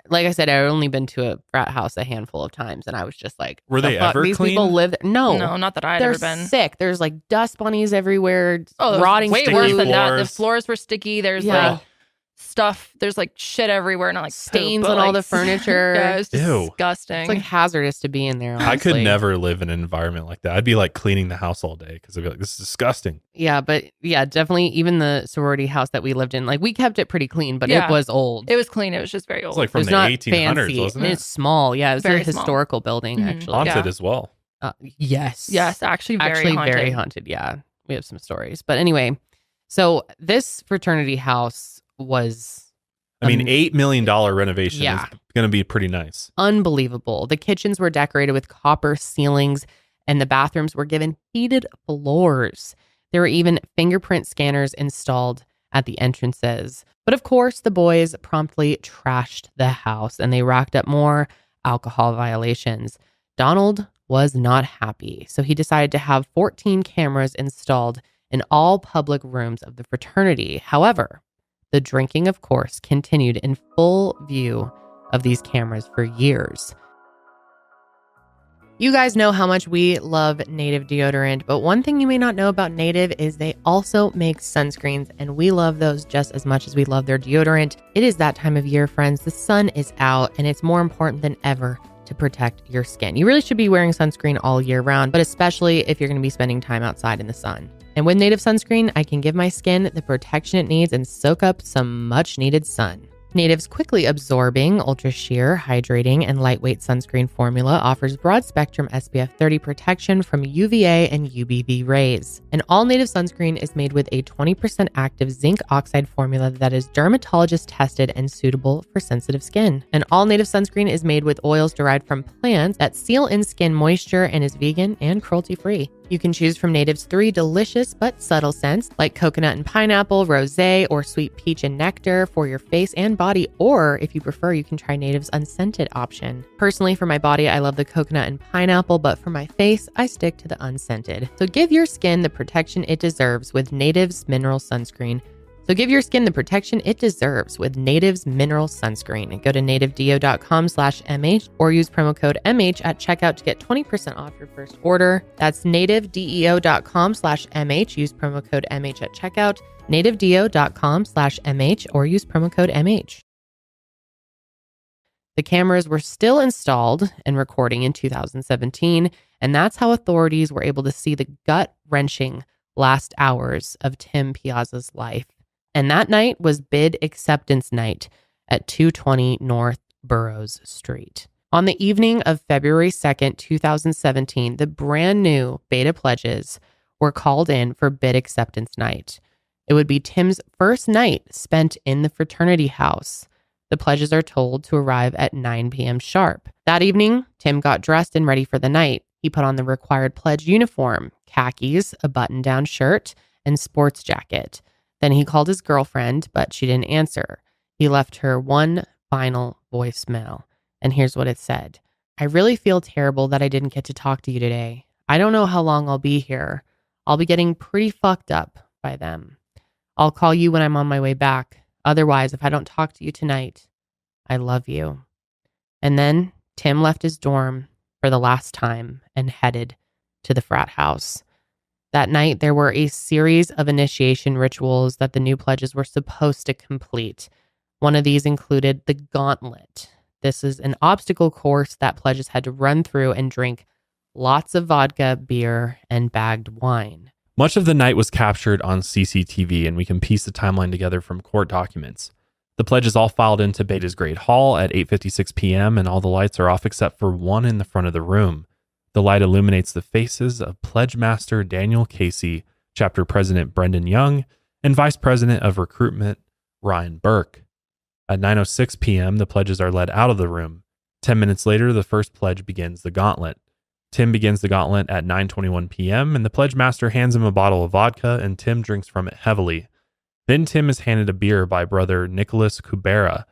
Like I said, I'd only been to a frat house a handful of times, and I was just like, were they ever these clean? People live there? No, not that I'd they're ever been. sick. There's like dust bunnies everywhere. Oh, rotting way food. worse than that. The floors were sticky. There's like stuff. There's like shit everywhere, and like stains poop, on all the furniture. Yeah, it's Ew. disgusting. It's like hazardous to be in there. Honestly. I could never live in an environment like that. I'd be like cleaning the house all day because I'd be like, this is disgusting. Yeah, but yeah, definitely. Even the sorority house that we lived in, like we kept it pretty clean, but it was old. It was clean. It was just very old. It's like from the 1800s, wasn't it? It's small. Yeah, it was Very a historical building, actually. Haunted as well. Yes. Yes, actually very haunted. Very haunted. Yeah, we have some stories. But anyway, so this fraternity house was... I mean, $8 million renovation is going to be pretty nice. Unbelievable. The kitchens were decorated with copper ceilings, and the bathrooms were given heated floors. There were even fingerprint scanners installed at the entrances. But of course, the boys promptly trashed the house and they racked up more alcohol violations. Donald was not happy, so he decided to have 14 cameras installed in all public rooms of the fraternity. However, the drinking, of course, continued in full view of these cameras for years. You guys know how much we love Native deodorant, but one thing you may not know about Native is they also make sunscreens, and we love those just as much as we love their deodorant. It is that time of year, friends. The sun is out, and it's more important than ever to protect your skin. You really should be wearing sunscreen all year round, but especially if you're going to be spending time outside in the sun. And with Native sunscreen, I can give my skin the protection it needs and soak up some much needed sun. Native's quickly absorbing, ultra sheer, hydrating, and lightweight sunscreen formula offers broad spectrum SPF 30 protection from UVA and UVB rays. An all Native sunscreen is made with a 20% active zinc oxide formula that is dermatologist tested and suitable for sensitive skin. An all Native sunscreen is made with oils derived from plants that seal in skin moisture and is vegan and cruelty free. You can choose from Native's 3 delicious but subtle scents like coconut and pineapple, rosé, or sweet peach and nectar for your face and body, or if you prefer, you can try Native's unscented option. Personally, for my body, I love the coconut and pineapple, but for my face, I stick to the unscented. So give your skin the protection it deserves with Native's Mineral Sunscreen. So give your skin the protection it deserves with Native's Mineral Sunscreen. Go to nativedeo.com/MH or use promo code MH at checkout to get 20% off your first order. That's nativedeo.com/MH. Use promo code MH at checkout. nativedeo.com/MH or use promo code MH. The cameras were still installed and recording in 2017, and that's how authorities were able to see the gut-wrenching last hours of Tim Piazza's life. And that night was bid acceptance night at 220 North Burroughs Street. On the evening of February 2nd, 2017, the brand new beta pledges were called in for bid acceptance night. It would be Tim's first night spent in the fraternity house. The pledges are told to arrive at 9 p.m. sharp. That evening, Tim got dressed and ready for the night. He put on the required pledge uniform, khakis, a button-down shirt, and sports jacket. Then he called his girlfriend, but she didn't answer. He left her one final voicemail, and here's what it said. I really feel terrible that I didn't get to talk to you today. I don't know how long I'll be here. I'll be getting pretty fucked up by them. I'll call you when I'm on my way back. Otherwise, if I don't talk to you tonight, I love you. And then Tim left his dorm for the last time and headed to the frat house. That night, there were a series of initiation rituals that the new pledges were supposed to complete. One of these included the gauntlet. This is an obstacle course that pledges had to run through and drink lots of vodka, beer, and bagged wine. Much of the night was captured on CCTV, and we can piece the timeline together from court documents. The pledges all filed into Beta's Great Hall at 8:56 p.m., and all the lights are off except for one in the front of the room. The light illuminates the faces of Pledge Master Daniel Casey, Chapter President Brendan Young, and Vice President of Recruitment Ryan Burke. At 9:06 p.m., the pledges are led out of the room. 10 minutes later, the first pledge begins the gauntlet. Tim begins the gauntlet at 9:21 p.m., and the Pledge Master hands him a bottle of vodka, and Tim drinks from it heavily. Then Tim is handed a beer by brother Nicholas Kubera,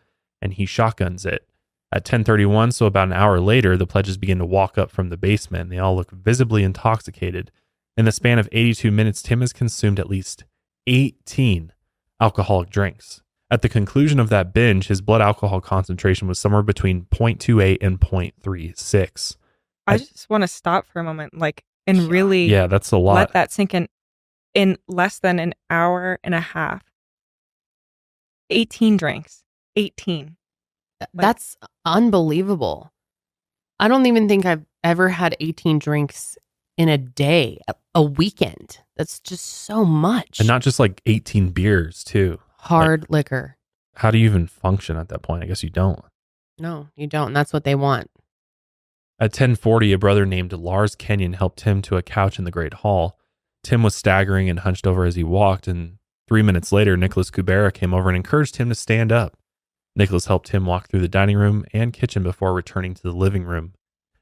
and he shotguns it. At 10:31, so about an hour later, the pledges begin to walk up from the basement. They all look visibly intoxicated. In the span of 82 minutes, Tim has consumed at least 18 alcoholic drinks. At the conclusion of that binge, his blood alcohol concentration was somewhere between 0.28 and 0.36. I just want to stop for a moment, and really that's a lot. Let that sink in. In less than an hour and a half, 18 drinks. 18. That's unbelievable. I don't even think I've ever had 18 drinks in a day, a weekend. That's just so much. And not just 18 beers, too. Hard liquor. How do you even function at that point? I guess you don't. No, you don't. And that's what they want. At 10:40, a brother named Lars Kenyon helped Tim to a couch in the Great Hall. Tim was staggering and hunched over as he walked, and 3 minutes later, Nicholas Kubera came over and encouraged him to stand up. Nicholas helped Tim walk through the dining room and kitchen before returning to the living room.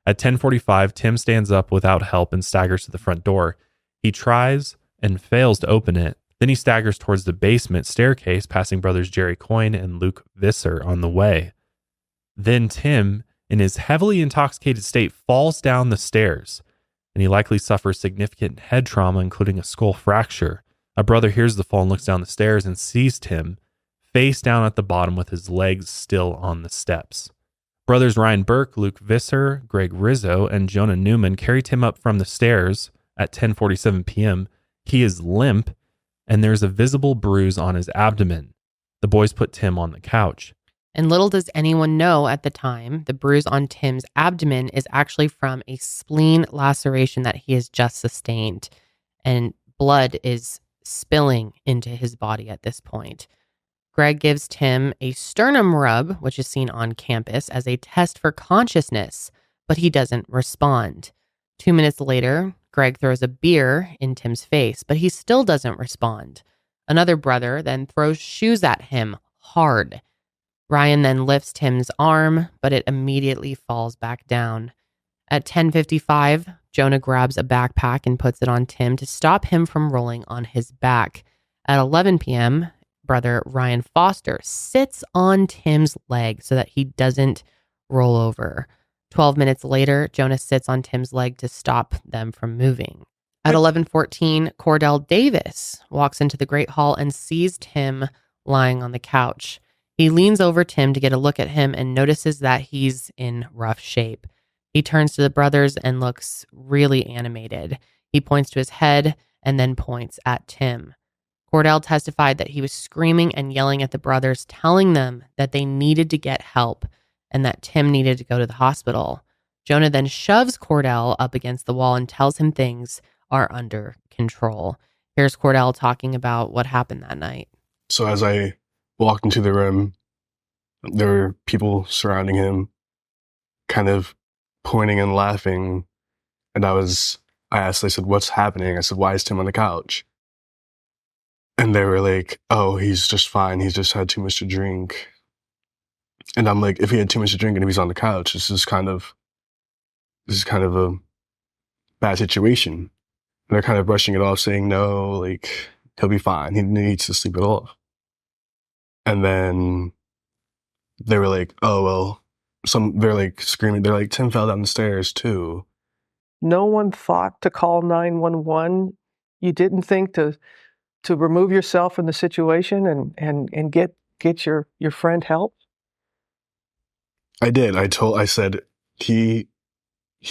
At 10:45, Tim stands up without help and staggers to the front door. He tries and fails to open it, Then he staggers towards the basement staircase, passing brothers Jerry Coyne and Luke Visser on the way. Then Tim, in his heavily intoxicated state, falls down the stairs, and he likely suffers significant head trauma, including a skull fracture. A brother hears the fall and looks down the stairs and sees Tim face down at the bottom with his legs still on the steps. Brothers Ryan Burke, Luke Visser, Greg Rizzo, and Jonah Newman carry Tim up from the stairs at 10:47 p.m. He is limp, and there's a visible bruise on his abdomen. The boys put Tim on the couch. And little does anyone know at the time, the bruise on Tim's abdomen is actually from a spleen laceration that he has just sustained. And blood is spilling into his body at this point. Greg gives Tim a sternum rub, which is seen on campus, as a test for consciousness, but he doesn't respond. 2 minutes later, Greg throws a beer in Tim's face, but he still doesn't respond. Another brother then throws shoes at him hard. Ryan then lifts Tim's arm, but it immediately falls back down. At 10:55, Jonah grabs a backpack and puts it on Tim to stop him from rolling on his back. At 11 p.m., brother Ryan Foster sits on Tim's leg so that he doesn't roll over. 12 minutes later, Jonah sits on Tim's leg to stop them from moving. At 11:14, Cordell Davis walks into the Great Hall and sees Tim lying on the couch. He leans over Tim to get a look at him and notices that he's in rough shape. He turns to the brothers and looks really animated. He points to his head and then points at Tim. Cordell testified that he was screaming and yelling at the brothers, telling them that they needed to get help and that Tim needed to go to the hospital. Jonah then shoves Cordell up against the wall and tells him things are under control. Here's Cordell talking about what happened that night. So as I walked into the room, there were people surrounding him, kind of pointing and laughing. And I said, "What's happening?" I said, "Why is Tim on the couch?" And they were like, "Oh, he's just fine. He's just had too much to drink." And I'm like, if he had too much to drink and if he's on the couch, this is kind of a bad situation. And they're kind of brushing it off, saying, "No, like, he'll be fine. He needs to sleep it off." And then they were like, "Oh, well," they're like screaming. They're like, "Tim fell down the stairs too." No one thought to call 911. You didn't think to remove yourself from the situation and get your friend help? I did. I said he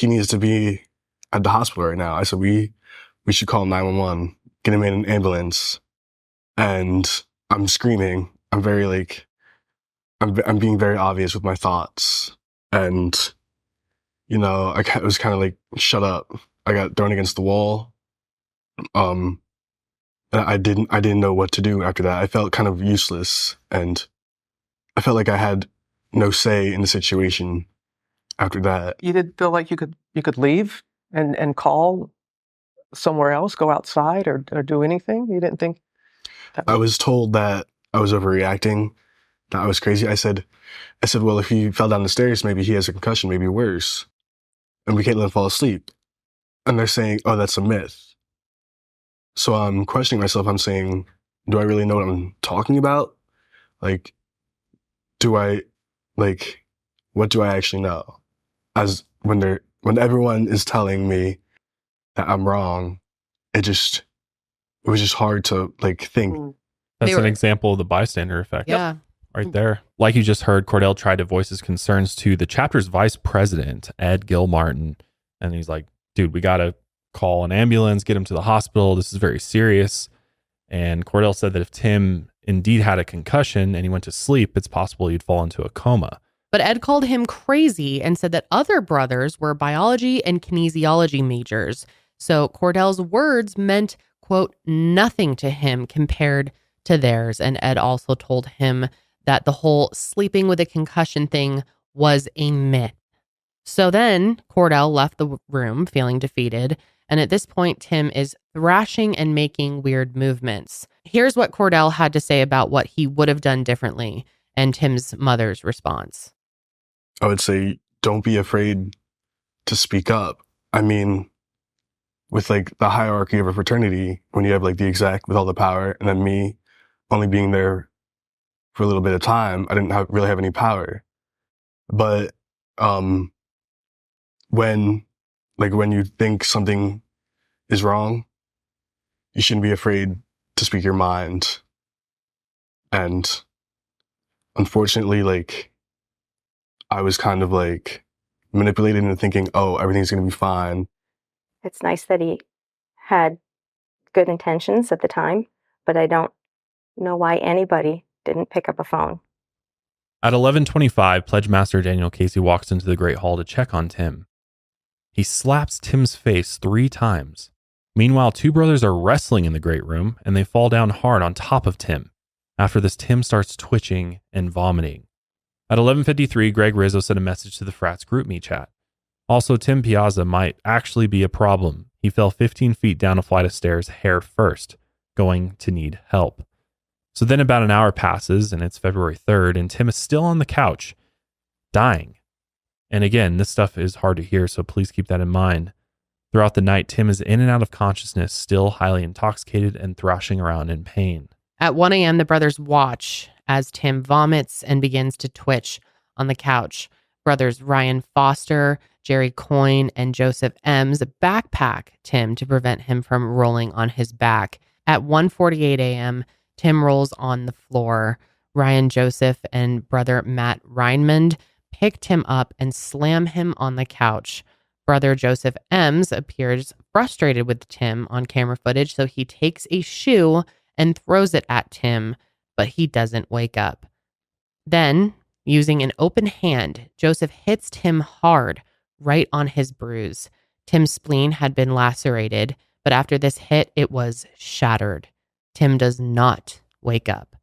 needs to be at the hospital right now. I said we should call 911, get him in an ambulance. And I'm screaming. I'm very I'm being very obvious with my thoughts. And I was kind of like, shut up. I got thrown against the wall. And I didn't know what to do after that. I felt kind of useless, and I felt like I had no say in the situation after that. You didn't feel like you could leave and call somewhere else, go outside or do anything? You didn't think that I was told that I was overreacting, that I was crazy. I said, well, if he fell down the stairs, maybe he has a concussion, maybe worse. And we can't let him fall asleep. And they're saying, oh, that's a myth. So I'm questioning myself. I'm saying, do I really know what I'm talking about? Like, what do I actually know? As when everyone is telling me that I'm wrong, it was just hard to think. That's an example of the bystander effect. Yeah. Right there. Like you just heard, Cordell tried to voice his concerns to the chapter's vice president, Ed Gilmartin. And he's like, dude, we got to call an ambulance, get him to the hospital. This is very serious. And Cordell said that if Tim indeed had a concussion and he went to sleep, it's possible he'd fall into a coma. But Ed called him crazy and said that other brothers were biology and kinesiology majors. So Cordell's words meant, quote, nothing to him compared to theirs. And Ed also told him that the whole sleeping with a concussion thing was a myth. So then Cordell left the room feeling defeated. And at this point, Tim is thrashing and making weird movements. Here's what Cordell had to say about what he would have done differently and Tim's mother's response. I would say, don't be afraid to speak up. I mean, with like the hierarchy of a fraternity, when you have like the exec with all the power, and then me only being there for a little bit of time, I didn't really have any power. But when you think something is wrong, you shouldn't be afraid to speak your mind. And unfortunately, like, I was kind of like manipulated into thinking, oh, everything's going to be fine. It's nice that he had good intentions at the time, but I don't know why anybody didn't pick up a phone. At 11:25, Pledge Master Daniel Casey walks into the Great Hall to check on Tim. He slaps Tim's face 3 times. Meanwhile, 2 brothers are wrestling in the Great Room, and they fall down hard on top of Tim. After this, Tim starts twitching and vomiting. At 11:53, Greg Rizzo sent a message to the Frats group me chat. Also, Tim Piazza might actually be a problem. He fell 15 feet down a flight of stairs hair first, going to need help. So then about an hour passes, and it's February 3rd, and Tim is still on the couch, dying. And again, this stuff is hard to hear, so please keep that in mind. Throughout the night, Tim is in and out of consciousness, still highly intoxicated and thrashing around in pain. At 1 a.m., the brothers watch as Tim vomits and begins to twitch on the couch. Brothers Ryan Foster, Jerry Coyne, and Joseph Ems backpack Tim to prevent him from rolling on his back. At 1:48 a.m., Tim rolls on the floor. Ryan Joseph and brother Matt Reinmond pick Tim up and slam him on the couch. Brother Joseph Ems appears frustrated with Tim on camera footage, so he takes a shoe and throws it at Tim, but he doesn't wake up. Then, using an open hand, Joseph hits Tim hard right on his bruise. Tim's spleen had been lacerated, but after this hit, it was shattered. Tim does not wake up.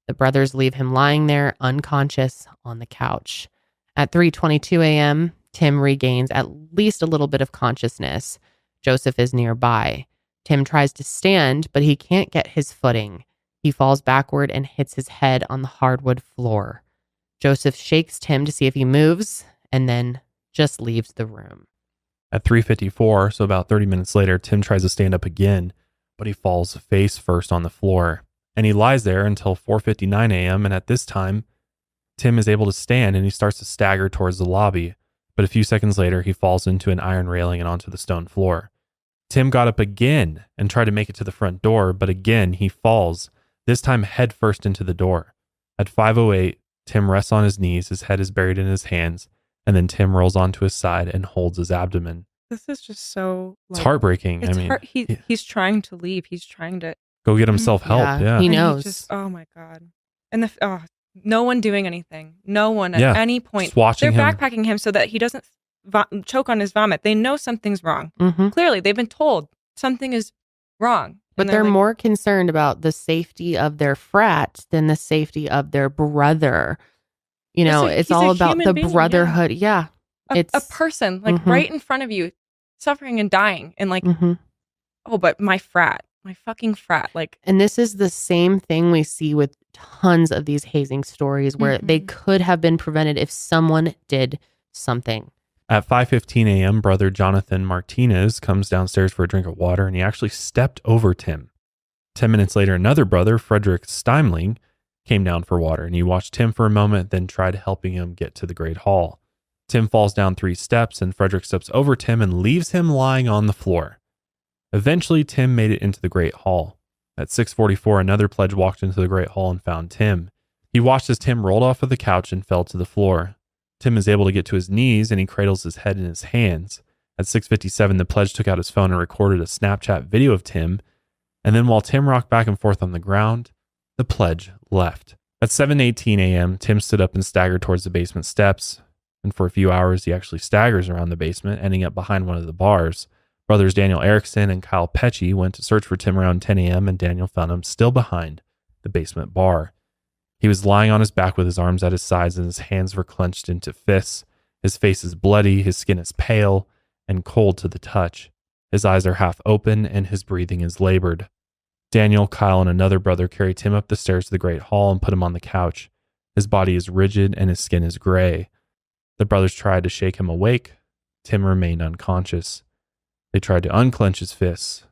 The brothers leave him lying there unconscious on the couch. At 3:22 a.m., Tim regains at least a little bit of consciousness. Joseph is nearby. Tim tries to stand, but he can't get his footing. He falls backward and hits his head on the hardwood floor. Joseph shakes Tim to see if he moves and then just leaves the room. At 3:54, so about 30 minutes later, Tim tries to stand up again, but he falls face first on the floor. And he lies there until 4:59 a.m. And at this time, Tim is able to stand and he starts to stagger towards the lobby. But a few seconds later, he falls into an iron railing and onto the stone floor. Tim got up again and tried to make it to the front door, but again, he falls, this time head first into the door. At 5:08, Tim rests on his knees, his head is buried in his hands, and then Tim rolls onto his side and holds his abdomen. This is just so... It's heartbreaking. It's he's trying to leave. He's trying to... Go get himself help, yeah. He knows. Oh my God. And no one doing anything. No one at any point. Just watching They're him. backpacking him so that he doesn't choke on his vomit. They know something's wrong. Mm-hmm. Clearly, they've been told something is wrong. But they're more concerned about the safety of their frat than the safety of their brother. You know, it's all about the brotherhood. Yeah. It's a person like right in front of you suffering and dying. And like, oh, but my fucking frat. Like, and this is the same thing we see with tons of these hazing stories where they could have been prevented if someone did something. At 5:15 a.m., brother Jonathan Martinez comes downstairs for a drink of water, and he actually stepped over Tim. 10 minutes later, another brother, Frederick Steimling, came down for water, and he watched Tim for a moment, then tried helping him get to the Great Hall. Tim falls down 3 steps, and Frederick steps over Tim and leaves him lying on the floor. Eventually, Tim made it into the Great Hall. At 6:44, another pledge walked into the Great Hall and found Tim. He watched as Tim rolled off of the couch and fell to the floor. Tim is able to get to his knees and he cradles his head in his hands. At 6:57, the pledge took out his phone and recorded a Snapchat video of Tim. And then while Tim rocked back and forth on the ground, the pledge left. At 7:18 a.m., Tim stood up and staggered towards the basement steps. And for a few hours, he actually staggers around the basement, ending up behind one of the bars. Brothers Daniel Erickson and Kyle Pecci went to search for Tim around 10 a.m. and Daniel found him still behind the basement bar. He was lying on his back with his arms at his sides and his hands were clenched into fists. His face is bloody, his skin is pale and cold to the touch. His eyes are half open and his breathing is labored. Daniel, Kyle, and another brother carry Tim up the stairs to the Great Hall and put him on the couch. His body is rigid and his skin is gray. The brothers tried to shake him awake. Tim remained unconscious. They tried to unclench his fists,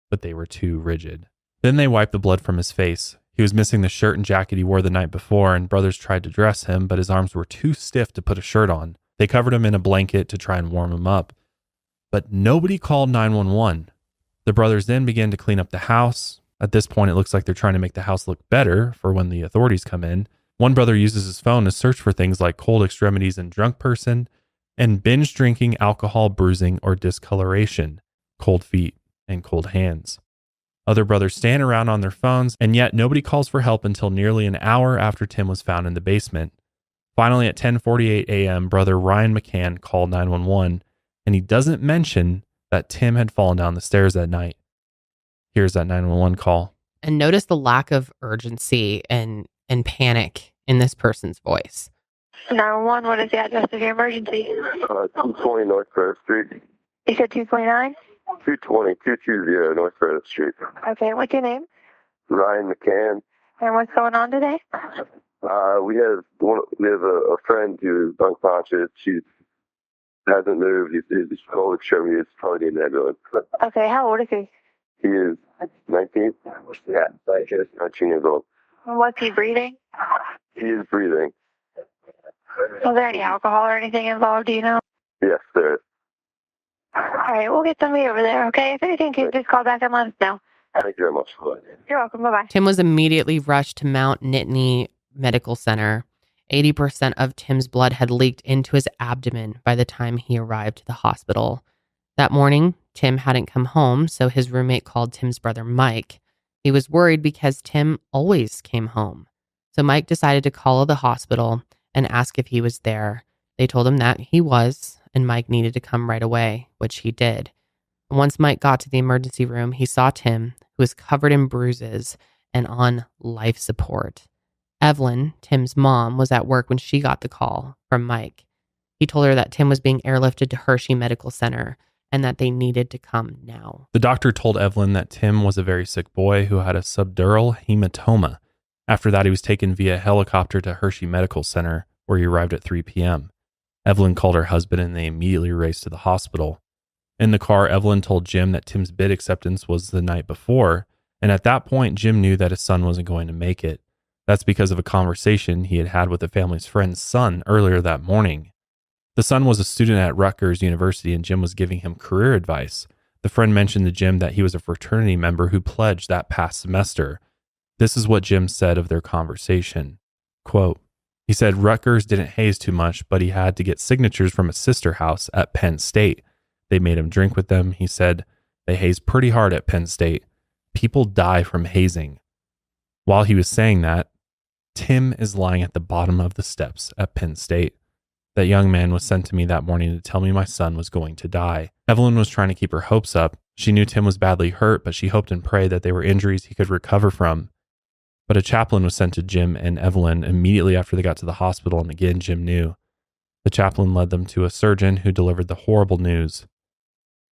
but they were too rigid. Then they wiped the blood from his face. He was missing the shirt and jacket he wore the night before, and brothers tried to dress him, but his arms were too stiff to put a shirt on. They covered him in a blanket to try and warm him up, but nobody called 911. The brothers then began to clean up the house. At this point, it looks like they're trying to make the house look better for when the authorities come in. One brother uses his phone to search for things like cold extremities and drunk person, and binge drinking, alcohol, bruising, or discoloration, cold feet, and cold hands. Other brothers stand around on their phones, and yet nobody calls for help until nearly an hour after Tim was found in the basement. Finally, at 10:48 a.m., brother Ryan McCann called 911, and he doesn't mention that Tim had fallen down the stairs that night. Here's that 911 call. And notice the lack of urgency and panic in this person's voice. 911, what is the address of your emergency? 220 North Frederick Street. You said 229? 220 North Frederick Street. Okay, what's your name? Ryan McCann. And what's going on today? We have a friend who's unconscious. She hasn't moved. He's cold extremity. It's probably in the ambulance. Okay, how old is he? He is 19. Yeah, 19 years old. And what's he breathing? He is breathing. Was there any alcohol or anything involved, do you know? Yes, there is. All right, we'll get somebody over there, okay? If anything, can you just call back and let us know? Thank you very much. You're welcome. Bye-bye. Tim was immediately rushed to Mount Nittany Medical Center. 80% of Tim's blood had leaked into his abdomen by the time he arrived to the hospital. That morning, Tim hadn't come home, so his roommate called Tim's brother Mike. He was worried because Tim always came home. So Mike decided to call the hospital and ask if he was there. They told him that he was, and Mike needed to come right away, which he did. Once Mike got to the emergency room, he saw Tim, who was covered in bruises and on life support. Evelyn, Tim's mom, was at work when she got the call from Mike. He told her that Tim was being airlifted to Hershey Medical Center and that they needed to come now. The doctor told Evelyn that Tim was a very sick boy who had a subdural hematoma. After that, he was taken via helicopter to Hershey Medical Center, where he arrived at 3 p.m. Evelyn called her husband and they immediately raced to the hospital. In the car, Evelyn told Jim that Tim's bid acceptance was the night before, and at that point, Jim knew that his son wasn't going to make it. That's because of a conversation he had had with the family's friend's son earlier that morning. The son was a student at Rutgers University, and Jim was giving him career advice. The friend mentioned to Jim that he was a fraternity member who pledged that past semester. This is what Jim said of their conversation. Quote, he said Rutgers didn't haze too much, but he had to get signatures from a sister house at Penn State. They made him drink with them. He said, they haze pretty hard at Penn State. People die from hazing. While he was saying that, Tim is lying at the bottom of the steps at Penn State. That young man was sent to me that morning to tell me my son was going to die. Evelyn was trying to keep her hopes up. She knew Tim was badly hurt, but she hoped and prayed that they were injuries he could recover from. But a chaplain was sent to Jim and Evelyn immediately after they got to the hospital, and again, Jim knew. The chaplain led them to a surgeon who delivered the horrible news.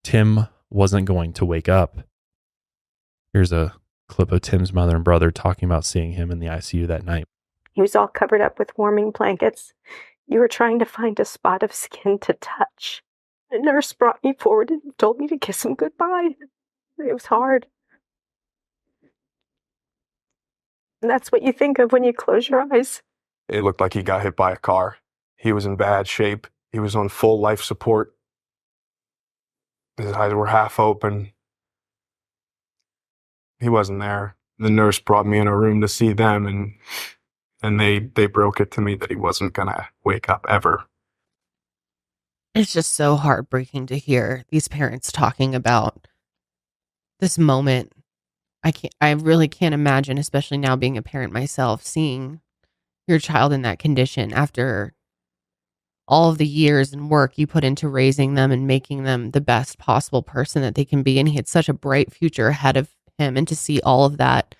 Tim wasn't going to wake up. Here's a clip of Tim's mother and brother talking about seeing him in the ICU that night. He was all covered up with warming blankets. You were trying to find a spot of skin to touch. A nurse brought me forward and told me to kiss him goodbye. It was hard. And that's what you think of when you close your eyes. It looked like he got hit by a car. He was in bad shape. He was on full life support. His eyes were half open. He wasn't there. The nurse brought me in a room to see them, and they broke it to me that he wasn't gonna wake up ever. It's just so heartbreaking to hear these parents talking about this moment. I really can't imagine, especially now being a parent myself, seeing your child in that condition after all of the years and work you put into raising them and making them the best possible person that they can be. And he had such a bright future ahead of him, and to see all of that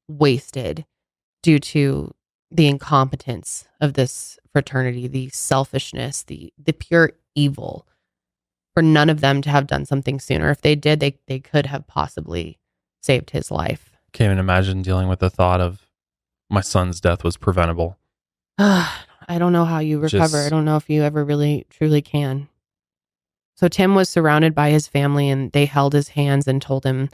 wasted due to the incompetence of this fraternity, the selfishness, the pure evil, for none of them to have done something sooner. If they did, they could have possibly saved his life. Can't even imagine dealing with the thought of my son's death was preventable. I don't know how you recover. I don't know if you ever really truly can. So Tim was surrounded by his family, and they held his hands and told him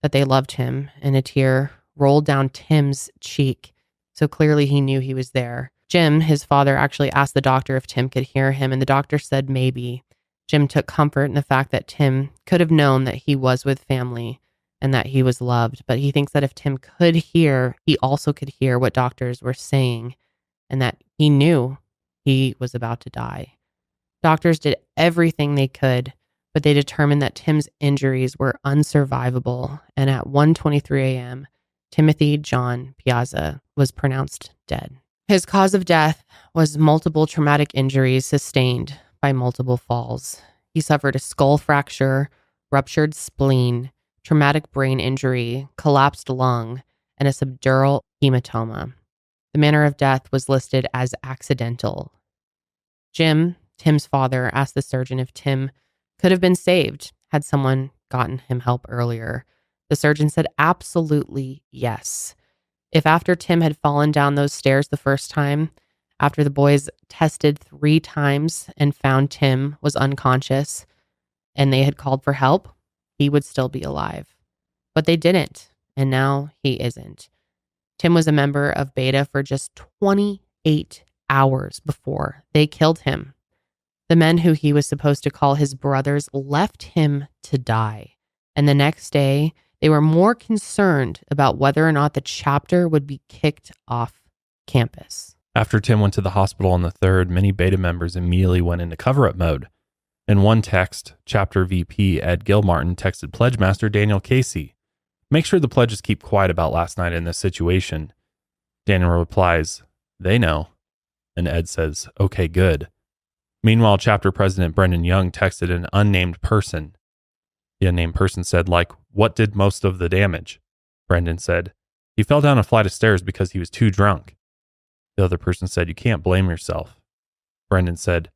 that they loved him, and a tear rolled down Tim's cheek. So clearly he knew he was there. Jim, his father, actually asked the doctor if Tim could hear him, and the doctor said maybe. Jim took comfort in the fact that Tim could have known that he was with family and that he was loved, but he thinks that if Tim could hear, he also could hear what doctors were saying and that he knew he was about to die. Doctors did everything they could, but they determined that Tim's injuries were unsurvivable, and at 1:23 a.m., Timothy John Piazza was pronounced dead. His cause of death was multiple traumatic injuries sustained by multiple falls. He suffered a skull fracture, ruptured spleen, traumatic brain injury, collapsed lung, and a subdural hematoma. The manner of death was listed as accidental. Jim, Tim's father, asked the surgeon if Tim could have been saved had someone gotten him help earlier. The surgeon said absolutely yes. If after Tim had fallen down those stairs the first time, after the boys tested 3 times and found Tim was unconscious and they had called for help, he would still be alive. But they didn't, and now he isn't. Tim was a member of Beta for just 28 hours before they killed him. The men who he was supposed to call his brothers left him to die. And the next day, they were more concerned about whether or not the chapter would be kicked off campus. After Tim went to the hospital on the 3rd, many Beta members immediately went into cover-up mode. In one text, chapter VP Ed Gilmartin texted Pledgemaster Daniel Casey, "Make sure the pledges keep quiet about last night in this situation." Daniel replies, "They know." And Ed says, "Okay, good." Meanwhile, chapter president Brendan Young texted an unnamed person. The unnamed person said, "What did most of the damage?" Brendan said, "He fell down a flight of stairs because he was too drunk." The other person said, "You can't blame yourself." Brendan said,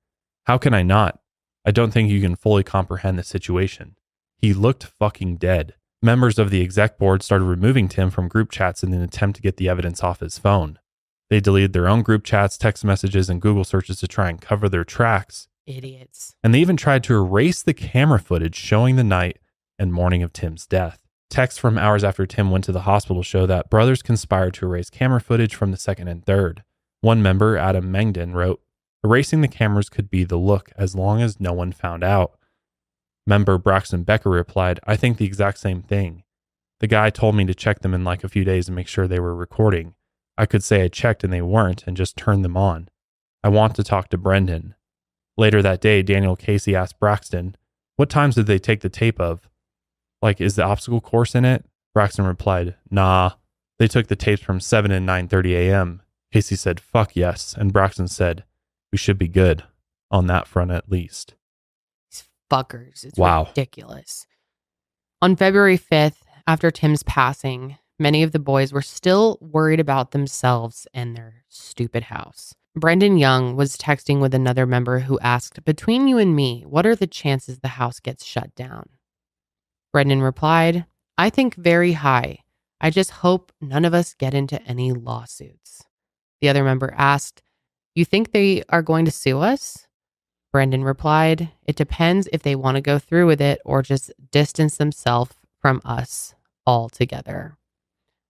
"How can I not? I don't think you can fully comprehend the situation. He looked fucking dead." Members of the exec board started removing Tim from group chats in an attempt to get the evidence off his phone. They deleted their own group chats, text messages, and Google searches to try and cover their tracks. Idiots. And they even tried to erase the camera footage showing the night and morning of Tim's death. Texts from hours after Tim went to the hospital show that brothers conspired to erase camera footage from the 2nd and 3rd. One member, Adam Mengden, wrote, "Erasing the cameras could be the look as long as no one found out." Member Braxton Becker replied, "I think the exact same thing. The guy told me to check them in a few days and make sure they were recording. I could say I checked and they weren't and just turned them on. I want to talk to Brendan." Later that day, Daniel Casey asked Braxton, "What times did they take the tape of? Is the obstacle course in it?" Braxton replied, "Nah, they took the tapes from 7 and 9:30 a.m. Casey said, "Fuck yes." And Braxton said, "We should be good on that front at least." These fuckers. It's wow. Ridiculous. On February 5th, after Tim's passing, many of the boys were still worried about themselves and their stupid house. Brendan Young was texting with another member who asked, "Between you and me, what are the chances the house gets shut down?" Brendan replied, "I think very high. I just hope none of us get into any lawsuits." The other member asked, "You think they are going to sue us?" Brendan replied, "It depends if they want to go through with it or just distance themselves from us altogether."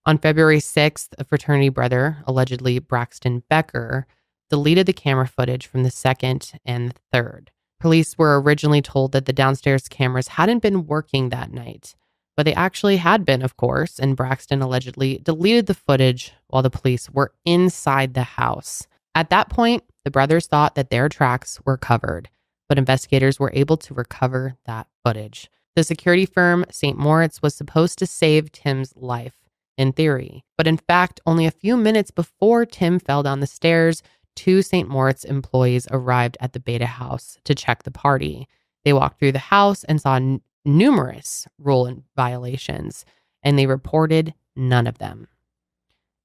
On February 6th, a fraternity brother, allegedly Braxton Becker, deleted the camera footage from the 2nd and 3rd. Police were originally told that the downstairs cameras hadn't been working that night, but they actually had been, of course, and Braxton allegedly deleted the footage while the police were inside the house. At that point, the brothers thought that their tracks were covered, but investigators were able to recover that footage. The security firm St. Moritz was supposed to save Tim's life, in theory, but in fact, only a few minutes before Tim fell down the stairs, 2 St. Moritz employees arrived at the Beta house to check the party. They walked through the house and saw numerous rule violations, and they reported none of them.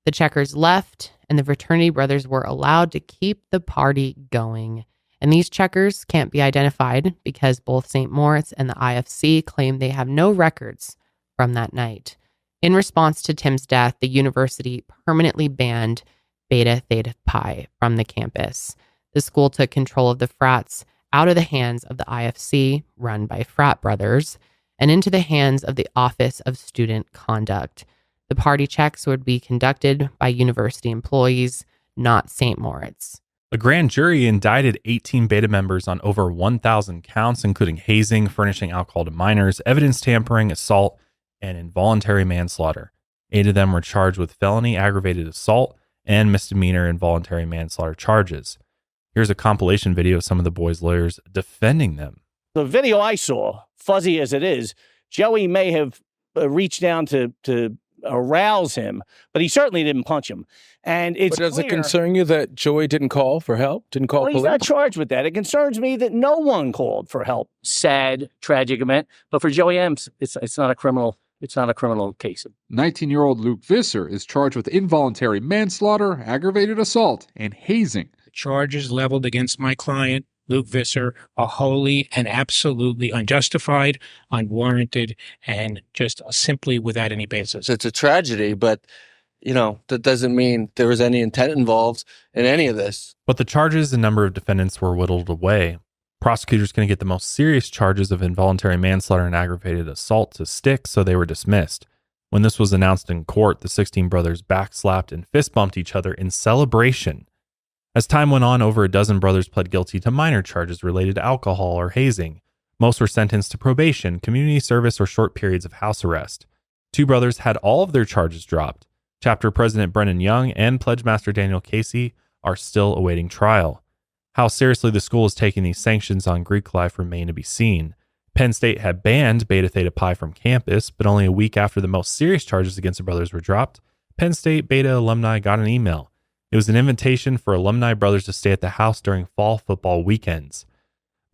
The checkers left, and the fraternity brothers were allowed to keep the party going. And these checkers can't be identified because both St. Moritz and the IFC claim they have no records from that night. In response to Tim's death, the university permanently banned Beta Theta Pi from the campus. The school took control of the frats out of the hands of the IFC, run by frat brothers, and into the hands of the Office of Student Conduct. The party checks would be conducted by university employees, not St. Moritz. A grand jury indicted 18 Beta members on over 1,000 counts, including hazing, furnishing alcohol to minors, evidence tampering, assault, and involuntary manslaughter. 8 of them were charged with felony aggravated assault and misdemeanor involuntary manslaughter charges. Here's a compilation video of some of the boys' lawyers defending them. The video I saw, fuzzy as it is, Joey may have reached down to arouse him, but he certainly didn't punch him. And it's But does clear, it concern you that Joey didn't call for help? Didn't call well, he's police? not charged with that. It concerns me that no one called for help. Sad, tragic event. But for Joey M., it's not a criminal. It's not a criminal case. 19-year-old Luke Visser is charged with involuntary manslaughter, aggravated assault, and hazing. The charges leveled against my client, Luke Visser, are wholly and absolutely unjustified, unwarranted, and just simply without any basis. It's a tragedy, but, that doesn't mean there was any intent involved in any of this. But the charges and number of defendants were whittled away. Prosecutors couldn't get the most serious charges of involuntary manslaughter and aggravated assault to stick, so they were dismissed. When this was announced in court, the 16 brothers backslapped and fist bumped each other in celebration. As time went on, over a dozen brothers pled guilty to minor charges related to alcohol or hazing. Most were sentenced to probation, community service, or short periods of house arrest. 2 brothers had all of their charges dropped. Chapter President Brennan Young and Pledge Master Daniel Casey are still awaiting trial. How seriously the school is taking these sanctions on Greek life remain to be seen. Penn State had banned Beta Theta Pi from campus, but only a week after the most serious charges against the brothers were dropped, Penn State Beta alumni got an email. It was an invitation for alumni brothers to stay at the house during fall football weekends.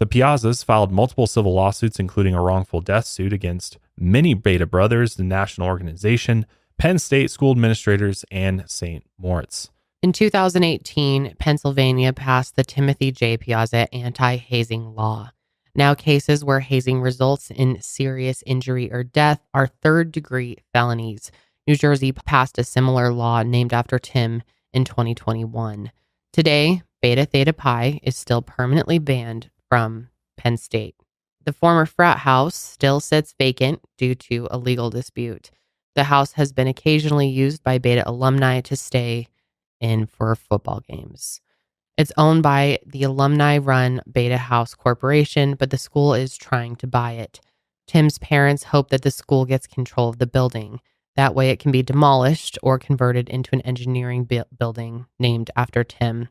The Piazzas filed multiple civil lawsuits, including a wrongful death suit against many Beta brothers, the national organization, Penn State school administrators, and St. Moritz. In 2018, Pennsylvania passed the Timothy J. Piazza anti-hazing law. Now cases where hazing results in serious injury or death are third-degree felonies. New Jersey passed a similar law named after Tim in 2021. Today, Beta Theta Pi is still permanently banned from Penn State. The former frat house still sits vacant due to a legal dispute. The house has been occasionally used by Beta alumni to stay in for football games. It's owned by the alumni-run Beta House Corporation, but the school is trying to buy it. Tim's parents hope that the school gets control of the building. That way it can be demolished or converted into an engineering building named after Tim.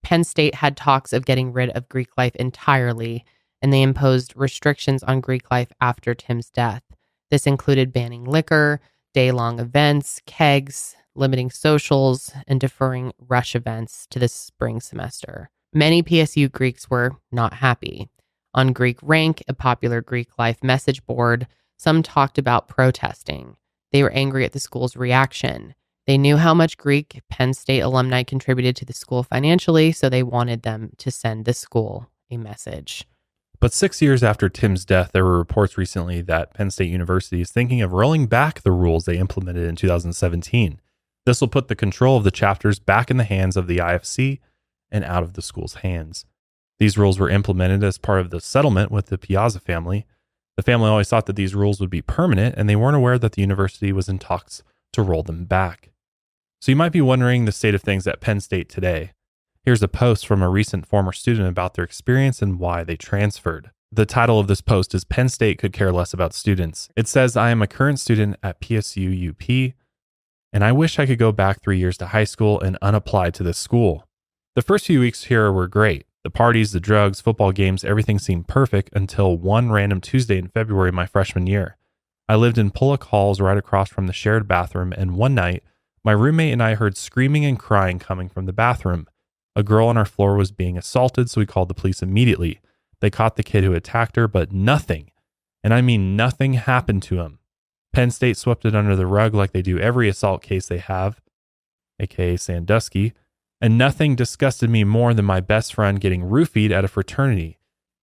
Penn State had talks of getting rid of Greek life entirely, and they imposed restrictions on Greek life after Tim's death. This included banning liquor, day-long events, kegs, limiting socials, and deferring rush events to the spring semester. Many PSU Greeks were not happy. On Greek Rank, a popular Greek life message board, some talked about protesting. They were angry at the school's reaction. They knew how much Greek Penn State alumni contributed to the school financially, so they wanted them to send the school a message. But 6 years after Tim's death, there were reports recently that Penn State University is thinking of rolling back the rules they implemented in 2017. This will put the control of the chapters back in the hands of the IFC and out of the school's hands. These rules were implemented as part of the settlement with the Piazza family. The family always thought that these rules would be permanent, and they weren't aware that the university was in talks to roll them back. So you might be wondering the state of things at Penn State today. Here's a post from a recent former student about their experience and why they transferred. The title of this post is Penn State Could Care Less About Students. It says, I am a current student at PSU UP, and I wish I could go back 3 years to high school and unapply to this school. The first few weeks here were great. The parties, the drugs, football games, everything seemed perfect until one random Tuesday in February my freshman year. I lived in Pullock Halls right across from the shared bathroom, and one night, my roommate and I heard screaming and crying coming from the bathroom. A girl on our floor was being assaulted, so we called the police immediately. They caught the kid who attacked her, but nothing, and I mean nothing, happened to him. Penn State swept it under the rug like they do every assault case they have, aka Sandusky, and nothing disgusted me more than my best friend getting roofied at a fraternity,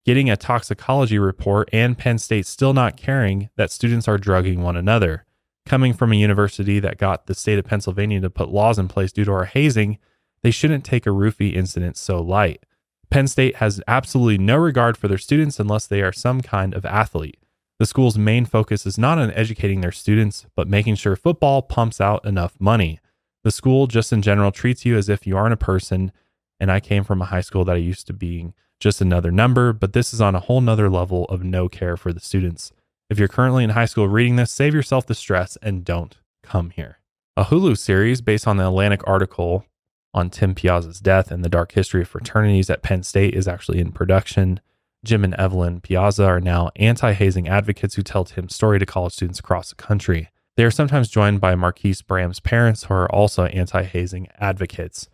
getting a toxicology report, and Penn State still not caring that students are drugging one another. Coming from a university that got the state of Pennsylvania to put laws in place due to our hazing, they shouldn't take a roofie incident so light. Penn State has absolutely no regard for their students unless they are some kind of athlete. The school's main focus is not on educating their students, but making sure football pumps out enough money. The school, just in general, treats you as if you aren't a person, and I came from a high school that I used to being just another number, but this is on a whole nother level of no care for the students. If you're currently in high school reading this, save yourself the stress and don't come here. A Hulu series based on the Atlantic article on Tim Piazza's death and the dark history of fraternities at Penn State is actually in production. Jim and Evelyn Piazza are now anti-hazing advocates who tell Tim's story to college students across the country. They are sometimes joined by Marquise Bram's parents, who are also anti-hazing advocates.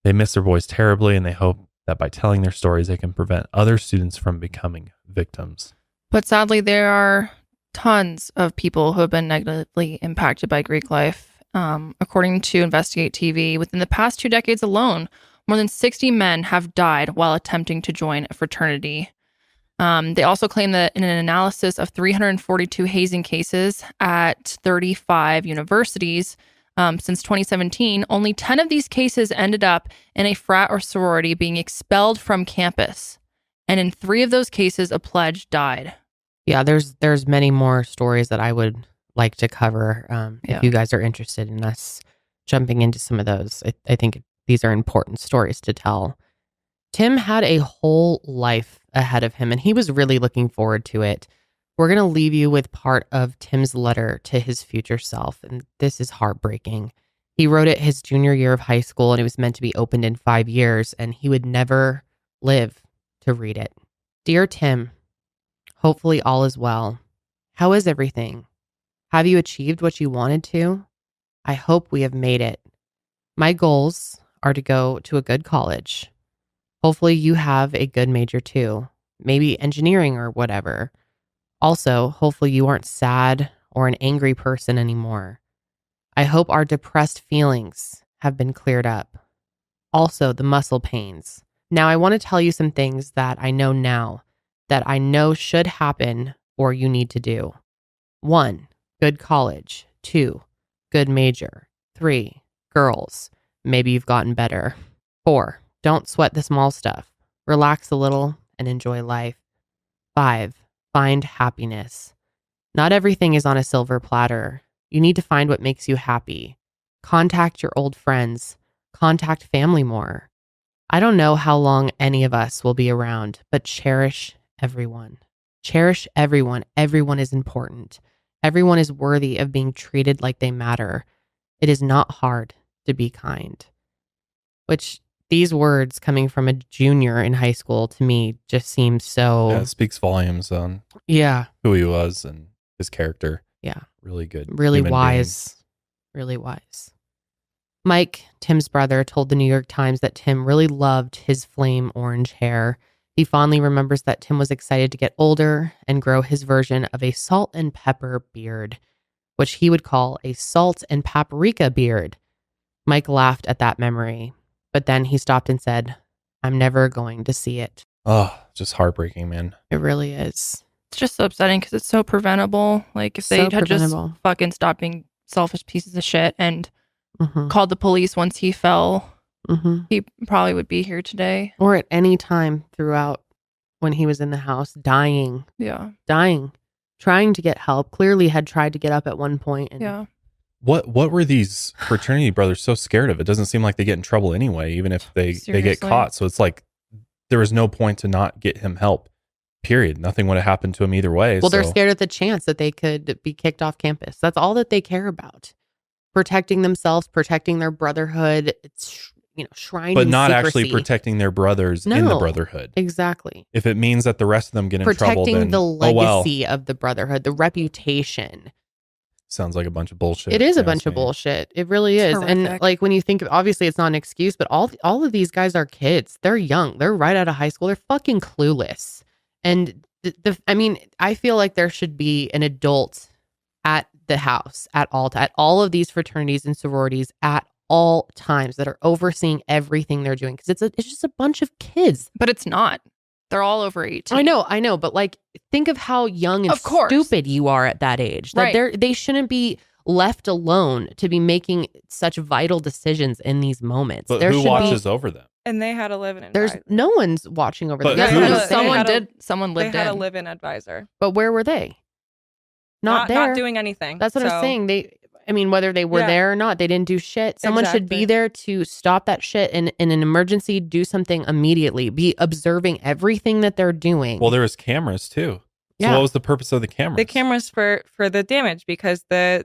They miss their boys terribly, and they hope that by telling their stories, they can prevent other students from becoming victims. But sadly, there are tons of people who have been negatively impacted by Greek life. According to Investigate TV, within the past 2 decades alone, more than 60 men have died while attempting to join a fraternity. They also claim that in an analysis of 342 hazing cases at 35 universities since 2017, only 10 of these cases ended up in a frat or sorority being expelled from campus. And in 3 of those cases, a pledge died. Yeah, there's many more stories that I would like to cover. If you guys are interested in us jumping into some of those, I think these are important stories to tell. Tim had a whole life ahead of him, and he was really looking forward to it. We're going to leave you with part of Tim's letter to his future self, and this is heartbreaking. He wrote it his junior year of high school, and it was meant to be opened in 5 years, and he would never live to read it. Dear Tim, hopefully all is well. How is everything? Have you achieved what you wanted to? I hope we have made it. My goals are to go to a good college. Hopefully you have a good major too, maybe engineering or whatever. Also, hopefully you aren't sad or an angry person anymore. I hope our depressed feelings have been cleared up. Also, the muscle pains. Now, I want to tell you some things that I know now that I know should happen or you need to do. 1, good college. 2, good major. 3, girls. Maybe you've gotten better. 4, don't sweat the small stuff. Relax a little and enjoy life. 5, find happiness. Not everything is on a silver platter. You need to find what makes you happy. Contact your old friends. Contact family more. I don't know how long any of us will be around, but cherish everyone. Cherish everyone. Everyone is important. Everyone is worthy of being treated like they matter. It is not hard to be kind. Which, these words coming from a junior in high school to me just seem so... Yeah, it speaks volumes on who he was and his character. Yeah. Really good. Really wise. Really wise. Mike, Tim's brother, told the New York Times that Tim really loved his flame orange hair. He fondly remembers that Tim was excited to get older and grow his version of a salt and pepper beard, which he would call a salt and paprika beard. Mike laughed at that memory, but then he stopped and said, I'm never going to see it. Oh, just heartbreaking, man. It really is. It's just so upsetting because it's so preventable. Like, if they had just fucking stopped being selfish pieces of shit and called the police once he fell, he probably would be here today. Or at any time throughout when he was in the house, dying. Yeah. Dying. Trying to get help. Clearly had tried to get up at one point. And What were these fraternity brothers so scared of? It doesn't seem like they get in trouble anyway, even if they get caught. So it's like there was no point to not get him help. Period. Nothing would have happened to him either way. Well, they're scared at the chance that they could be kicked off campus. That's all that they care about. Protecting themselves, protecting their brotherhood. It's, shrining but not secrecy. actually protecting their brothers in the brotherhood. Exactly. If it means that the rest of them get in trouble, then protecting the legacy of the brotherhood, the reputation. Sounds like a bunch of bullshit. It is a bunch of bullshit. It really is. And like when you think, obviously it's not an excuse, but all of these guys are kids. They're young. They're right out of high school. They're fucking clueless. And I feel like there should be an adult at the house at all of these fraternities and sororities at all times that are overseeing everything they're doing. Because it's just a bunch of kids. But it's not. They're all over 18. I know. But like, think of how young and stupid you are at that age. That they shouldn't be left alone to be making such vital decisions in these moments. But who watches over them? And they had a live-in There's advisor. no one's watching over But them. who- That's what I'm saying. Someone lived They had a in. live-in advisor. But where were they? Not there. Not doing anything. That's what I'm So- saying. Whether they were Yeah. there or not, they didn't do shit. Someone should be Exactly. there to stop that shit in an emergency, do something immediately, be observing everything that they're doing. Well, there was cameras too. So Yeah. what was the purpose of the cameras? The cameras for the damage, because the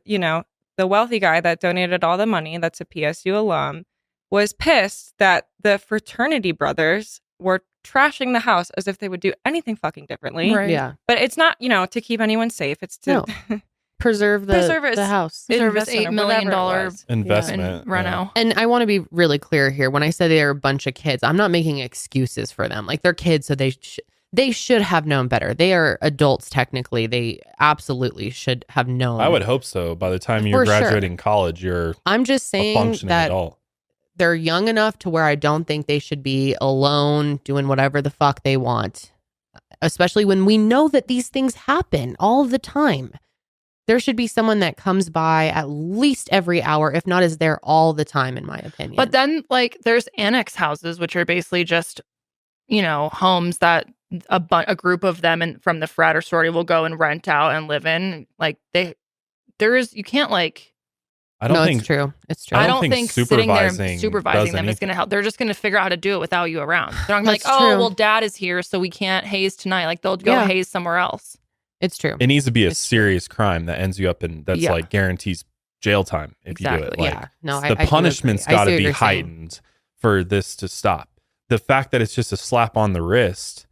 wealthy guy that donated all the money, that's a PSU alum, was pissed that the fraternity brothers were trashing the house as if they would do anything fucking differently. Right. Yeah. But it's not, to keep anyone safe. It's to preserve the house. Preserve his Investment $8 or million whatever it was. Investment. Reno. And I want to be really clear here. When I say they're a bunch of kids, I'm not making excuses for them. Like, they're kids, so they should have known better. They are adults technically. They absolutely should have known. I would hope so. By the time you're For sure. graduating college, you're I'm just a saying functioning that adult. they're young enough to where I don't think they should be alone doing whatever the fuck they want. Especially when we know that these things happen all the time. There should be someone that comes by at least every hour, if not is there all the time, in my opinion. But then, there's annex houses, which are basically just, homes that a group of them and from the frat or sorority will go and rent out and live in. You can't I don't think it's true. It's true. I don't think sitting there and supervising supervising does them is anything. going to help. They're just going to figure out how to do it without you around. They're not gonna be like, That's oh, true. well, dad is here, so we can't haze tonight. They'll go Yeah. haze somewhere else. It's true. It needs to be a serious crime that ends you up in that's Yeah. guarantees jail time if you do it. Exactly, yeah. No, the I do punishment's agree. I got see to what be you're saying. heightened for this to stop. The fact that it's just a slap on the wrist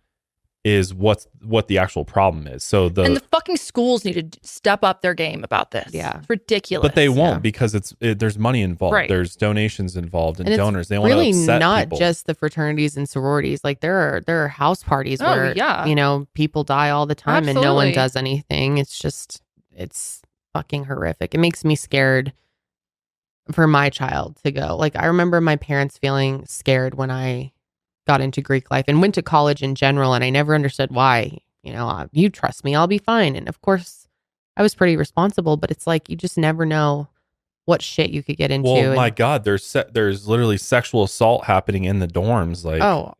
is what the actual problem is. So And the fucking schools need to step up their game about this. Yeah. It's ridiculous. but they won't because there's money involved. Right. There's donations involved and And it's donors. They want really to upset not people. just the fraternities and sororities. Like, there are house parties Oh, where yeah. people die all the time and no one Absolutely. does anything. It's fucking horrific. It makes me scared for my child to go. Like, I remember my parents feeling scared when I got into Greek life and went to college in general, and I never understood why. You trust me, I'll be fine. And of course, I was pretty responsible, but it's like you just never know what shit you could get into. Well, and- my God, there's literally sexual assault happening in the dorms,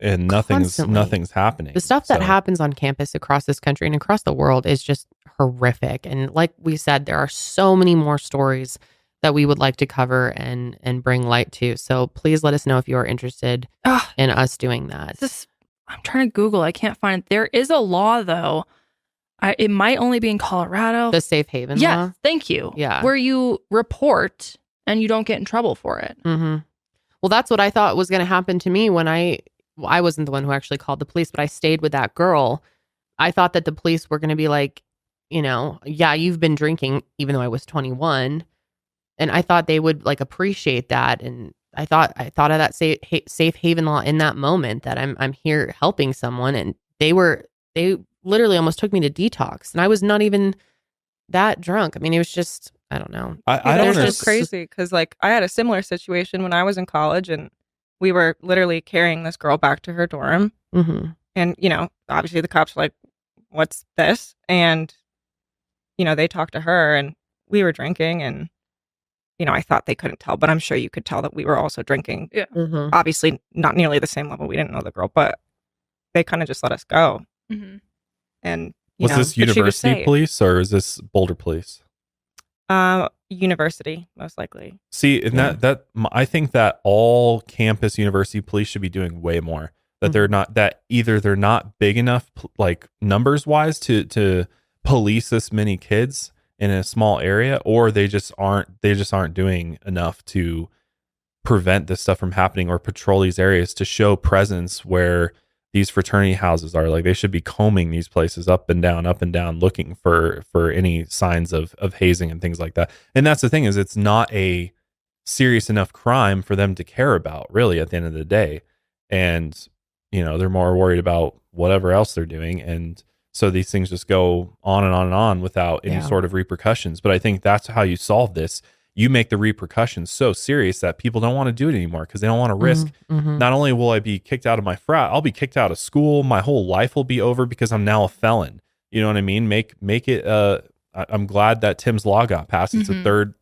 and constantly. nothing's happening. The stuff that So- happens on campus across this country and across the world is just horrific. And like we said, there are so many more stories that we would like to cover and bring light to. So please let us know if you're interested in us doing that. I'm trying to Google. I can't find it. There is a law, though. It might only be in Colorado. The safe haven Yes, law? thank you. Yeah. Where you report and you don't get in trouble for it. Mm-hmm. Well, that's what I thought was going to happen to me when I wasn't the one who actually called the police, but I stayed with that girl. I thought that the police were going to be like, yeah, you've been drinking, even though I was 21. And I thought they would appreciate that. And I thought of that safe haven law in that moment, that I'm here helping someone. And they literally almost took me to detox, and I was not even that drunk. I mean, it was just, I don't know. I don't It's know. just crazy because I had a similar situation when I was in college, and we were literally carrying this girl back to her dorm. Mm-hmm. And, obviously the cops were like, what's this? And, they talked to her, and we were drinking, and, I thought they couldn't tell, but I'm sure you could tell that we were also drinking. Yeah. Mm-hmm. Obviously not nearly the same level. We didn't know the girl, but they kind of just let us go. Mm-hmm. And, Was this but she was university safe. police or is this Boulder police? University, most likely. See, and I think that all campus university police should be doing way more. That they're not, that either they're not big enough, numbers wise, to police this many kids in a small area, or they just aren't doing enough to prevent this stuff from happening or patrol these areas to show presence where these fraternity houses are. Like, they should be combing these places up and down, looking for any signs of hazing and things like that. And that's the thing, is it's not a serious enough crime for them to care about, really, at the end of the day. And, they're more worried about whatever else they're doing. And so these things just go on and on and on without any sort of repercussions. But I think that's how you solve this. You make the repercussions so serious that people don't want to do it anymore because they don't want to risk. Mm-hmm. Not only will I be kicked out of my frat, I'll be kicked out of school. My whole life will be over because I'm now a felon. You know what I mean? Make it. I'm glad that Tim's law got passed. It's a third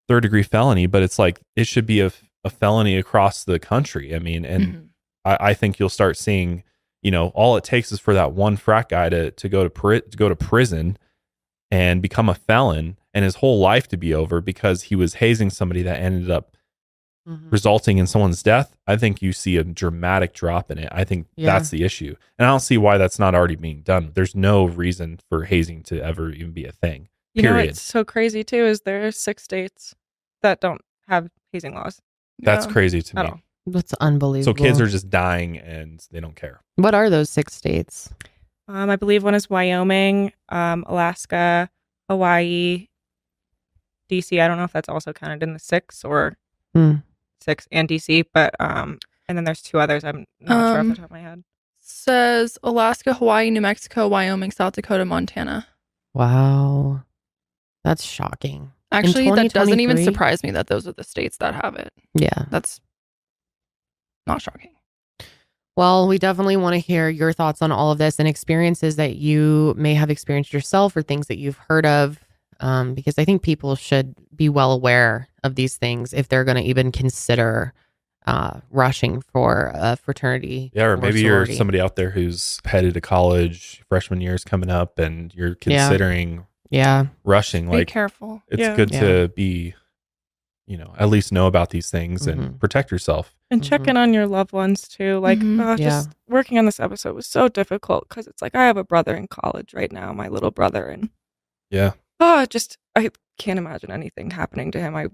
degree felony, but it's like it should be a felony across the country. I mean, and I think you'll start seeing, you know, all it takes is for that one frat guy to go to prison and become a felon, and his whole life to be over because he was hazing somebody that ended up resulting in someone's death. I think you see a dramatic drop in it. I think that's the issue. And I don't see why that's not already being done. There's no reason for hazing to ever even be a thing. You know what's so crazy too is there are 6 states that don't have hazing laws. That's crazy to me. That's unbelievable. So kids are just dying and they don't care. What are those 6 states? I believe one is Wyoming, Alaska, Hawaii, DC. I don't know if that's also counted in the 6 or 6 and DC, but and then there's 2 others. I'm not sure off the top of my head. Says Alaska, Hawaii, New Mexico, Wyoming, South Dakota, Montana. Wow. That's shocking. Actually, that doesn't even surprise me that those are the states that have it. Yeah. That's not shocking. Well, we definitely want to hear your thoughts on all of this and experiences that you may have experienced yourself or things that you've heard of. Because I think people should be well aware of these things if they're going to even consider rushing for a fraternity. Yeah, or maybe you're sorority. somebody out there who's headed to college, freshman year's coming up, and you're considering rushing. Be Like, careful. It's good to be, you know, at least know about these things and protect yourself. And check in on your loved ones too. Like, just working on this episode was so difficult because it's like I have a brother in college right now, my little brother, and I can't imagine anything happening to him.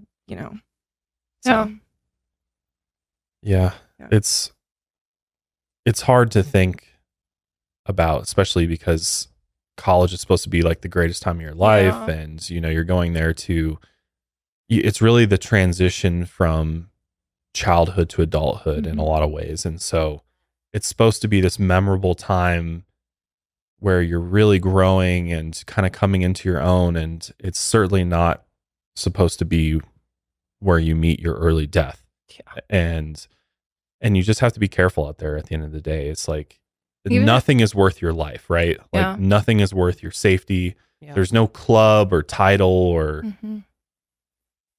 Yeah. It's hard to think about, especially because college is supposed to be like the greatest time of your life. And, you know, you're going there it's really the transition from childhood to adulthood in a lot of ways. And so it's supposed to be this memorable time where you're really growing and kind of coming into your own. And it's certainly not supposed to be where you meet your early death. And you just have to be careful out there at the end of the day. It's like nothing is worth your life, right? Like nothing is worth your safety. There's no club or title or,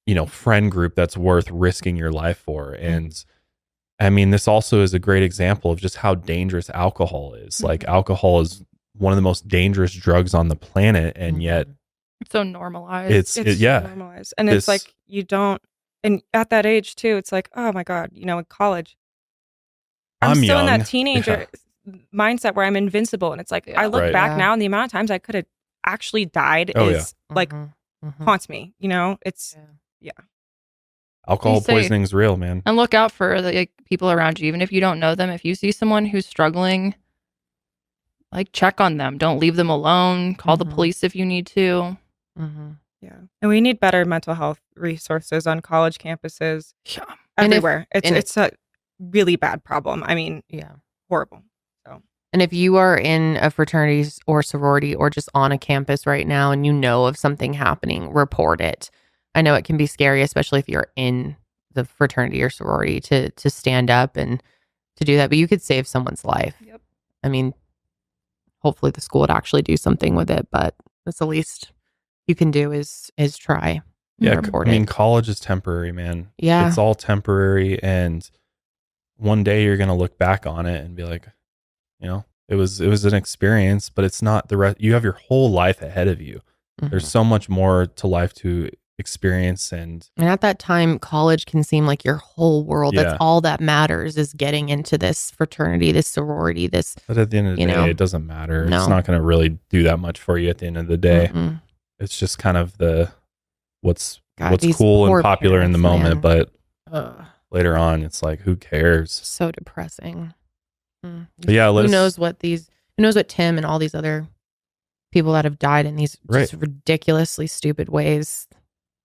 you know, friend group that's worth risking your life for. And I mean, this also is a great example of just how dangerous alcohol is. Like alcohol is one of the most dangerous drugs on the planet. And yet it's so normalized. It's normalized. And it's like, you don't, and at that age too, it's like, oh my God, you know, in college, I'm still young. in that teenager mindset where I'm invincible. And it's like, I look back now and the amount of times I could have actually died is like haunts me, you know, it's, alcohol poisoning is real, man. And look out for the people around you, even if you don't know them. If you see someone who's struggling, like check on them. Don't leave them alone. Call the police if you need to. Yeah. And we need better mental health resources on college campuses. Yeah. Everywhere. It's a really bad problem. I mean, horrible. So. And if you are in a fraternity or sorority or just on a campus right now and you know of something happening, report it. I know it can be scary, especially if you're in the fraternity or sorority to stand up and to do that, but you could save someone's life. Yep. I mean, hopefully the school would actually do something with it, but that's the least you can do is try. Yeah, report I mean, it. college is temporary, man. Yeah. It's all temporary, and one day you're going to look back on it and be like, you know, it was an experience, but it's not the rest. You have your whole life ahead of you. There's so much more to life to experience, and at that time, college can seem like your whole world. That's all that matters, is getting into this fraternity, this sorority, this. But at the end of the day, it doesn't matter. It's not going to really do that much for you at the end of the day. It's just kind of what's cool and popular in the moment, but later on, it's like, who cares? So depressing. But yeah, who knows what Tim and all these other people that have died in these just ridiculously stupid ways,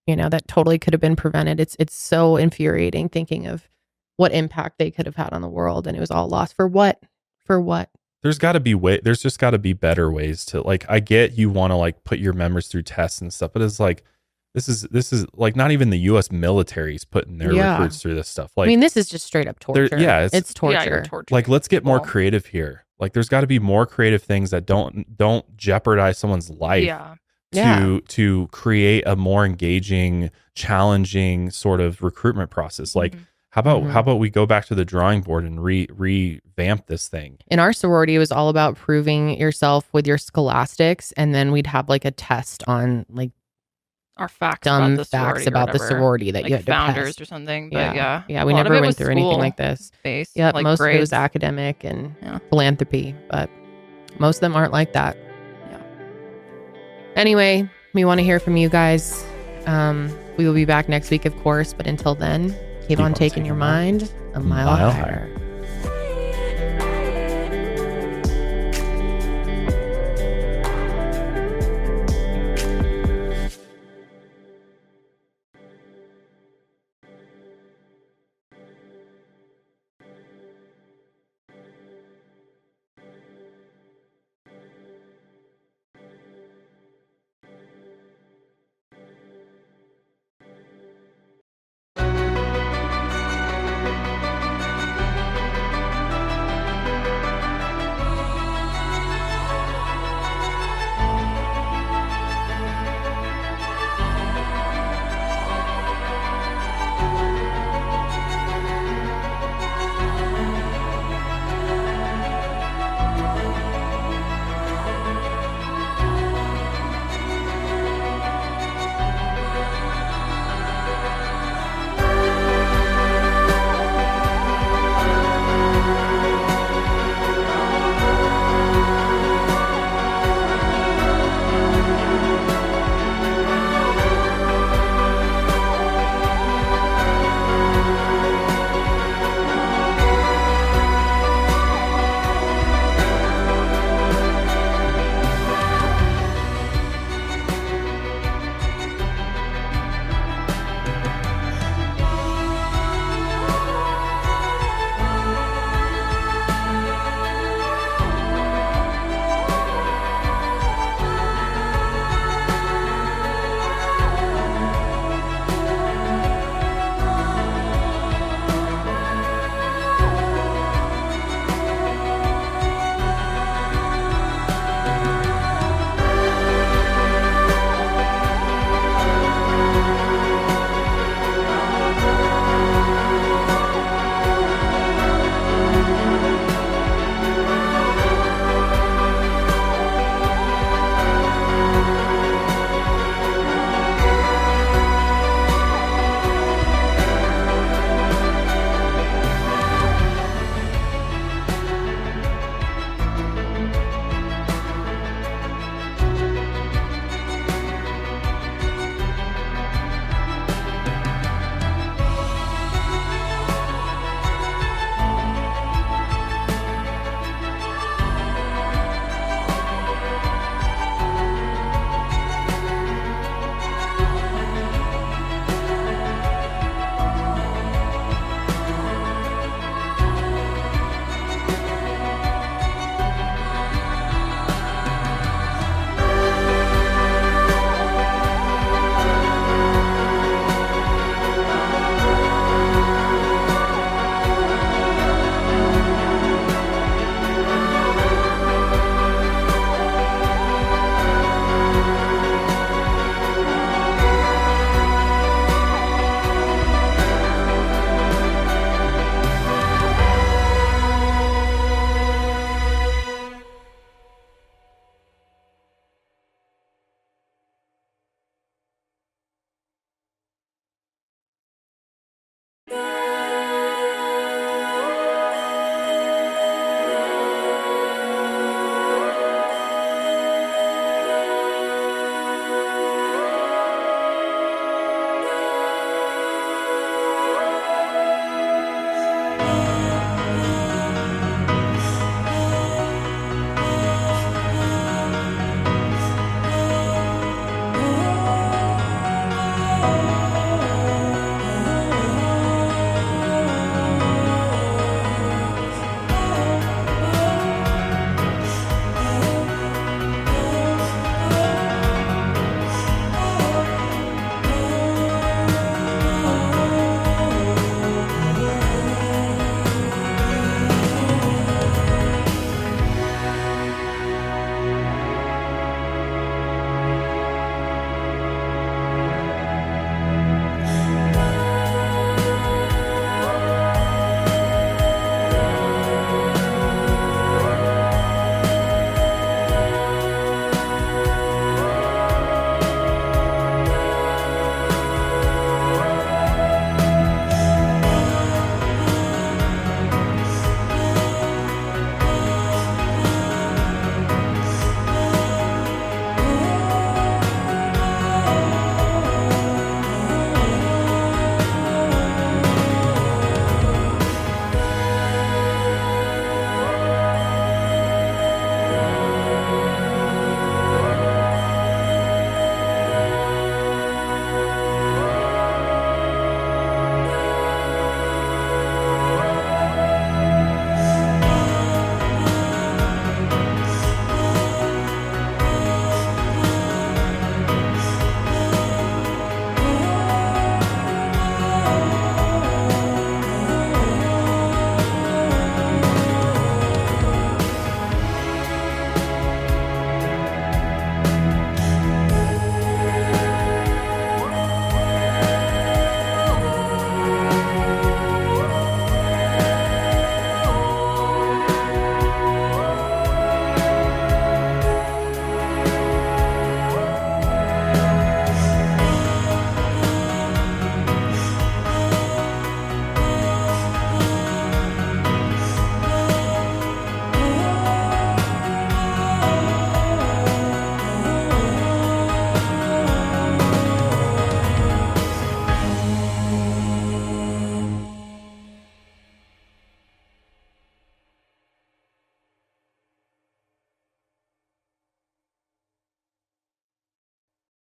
you know, that totally could have been prevented. It's so infuriating thinking of what impact they could have had on the world, and it was all lost for what? There's just got to be better ways to, like, I get you want to like put your members through tests and stuff, but it's like this is like not even the US military's putting their recruits through this stuff. Like, I mean, this is just straight up torture. It's torture. Like, let's get more creative here. Like, there's got to be more creative things that don't jeopardize someone's life to create a more engaging, challenging sort of recruitment process. Like, How about we go back to the drawing board and revamp this thing? In our sorority, it was all about proving yourself with your scholastics, and then we'd have like a test on like our facts dumb about the sorority facts about the sorority that like you had to founders pass. or something. But yeah, we a lot of never it went was through anything like school this. based, Yeah, like most of it was grades. academic and philanthropy, but most of them aren't like that. Yeah. Anyway, we want to hear from you guys. We will be back next week, of course, but until then, keep on taking your mind a mile higher.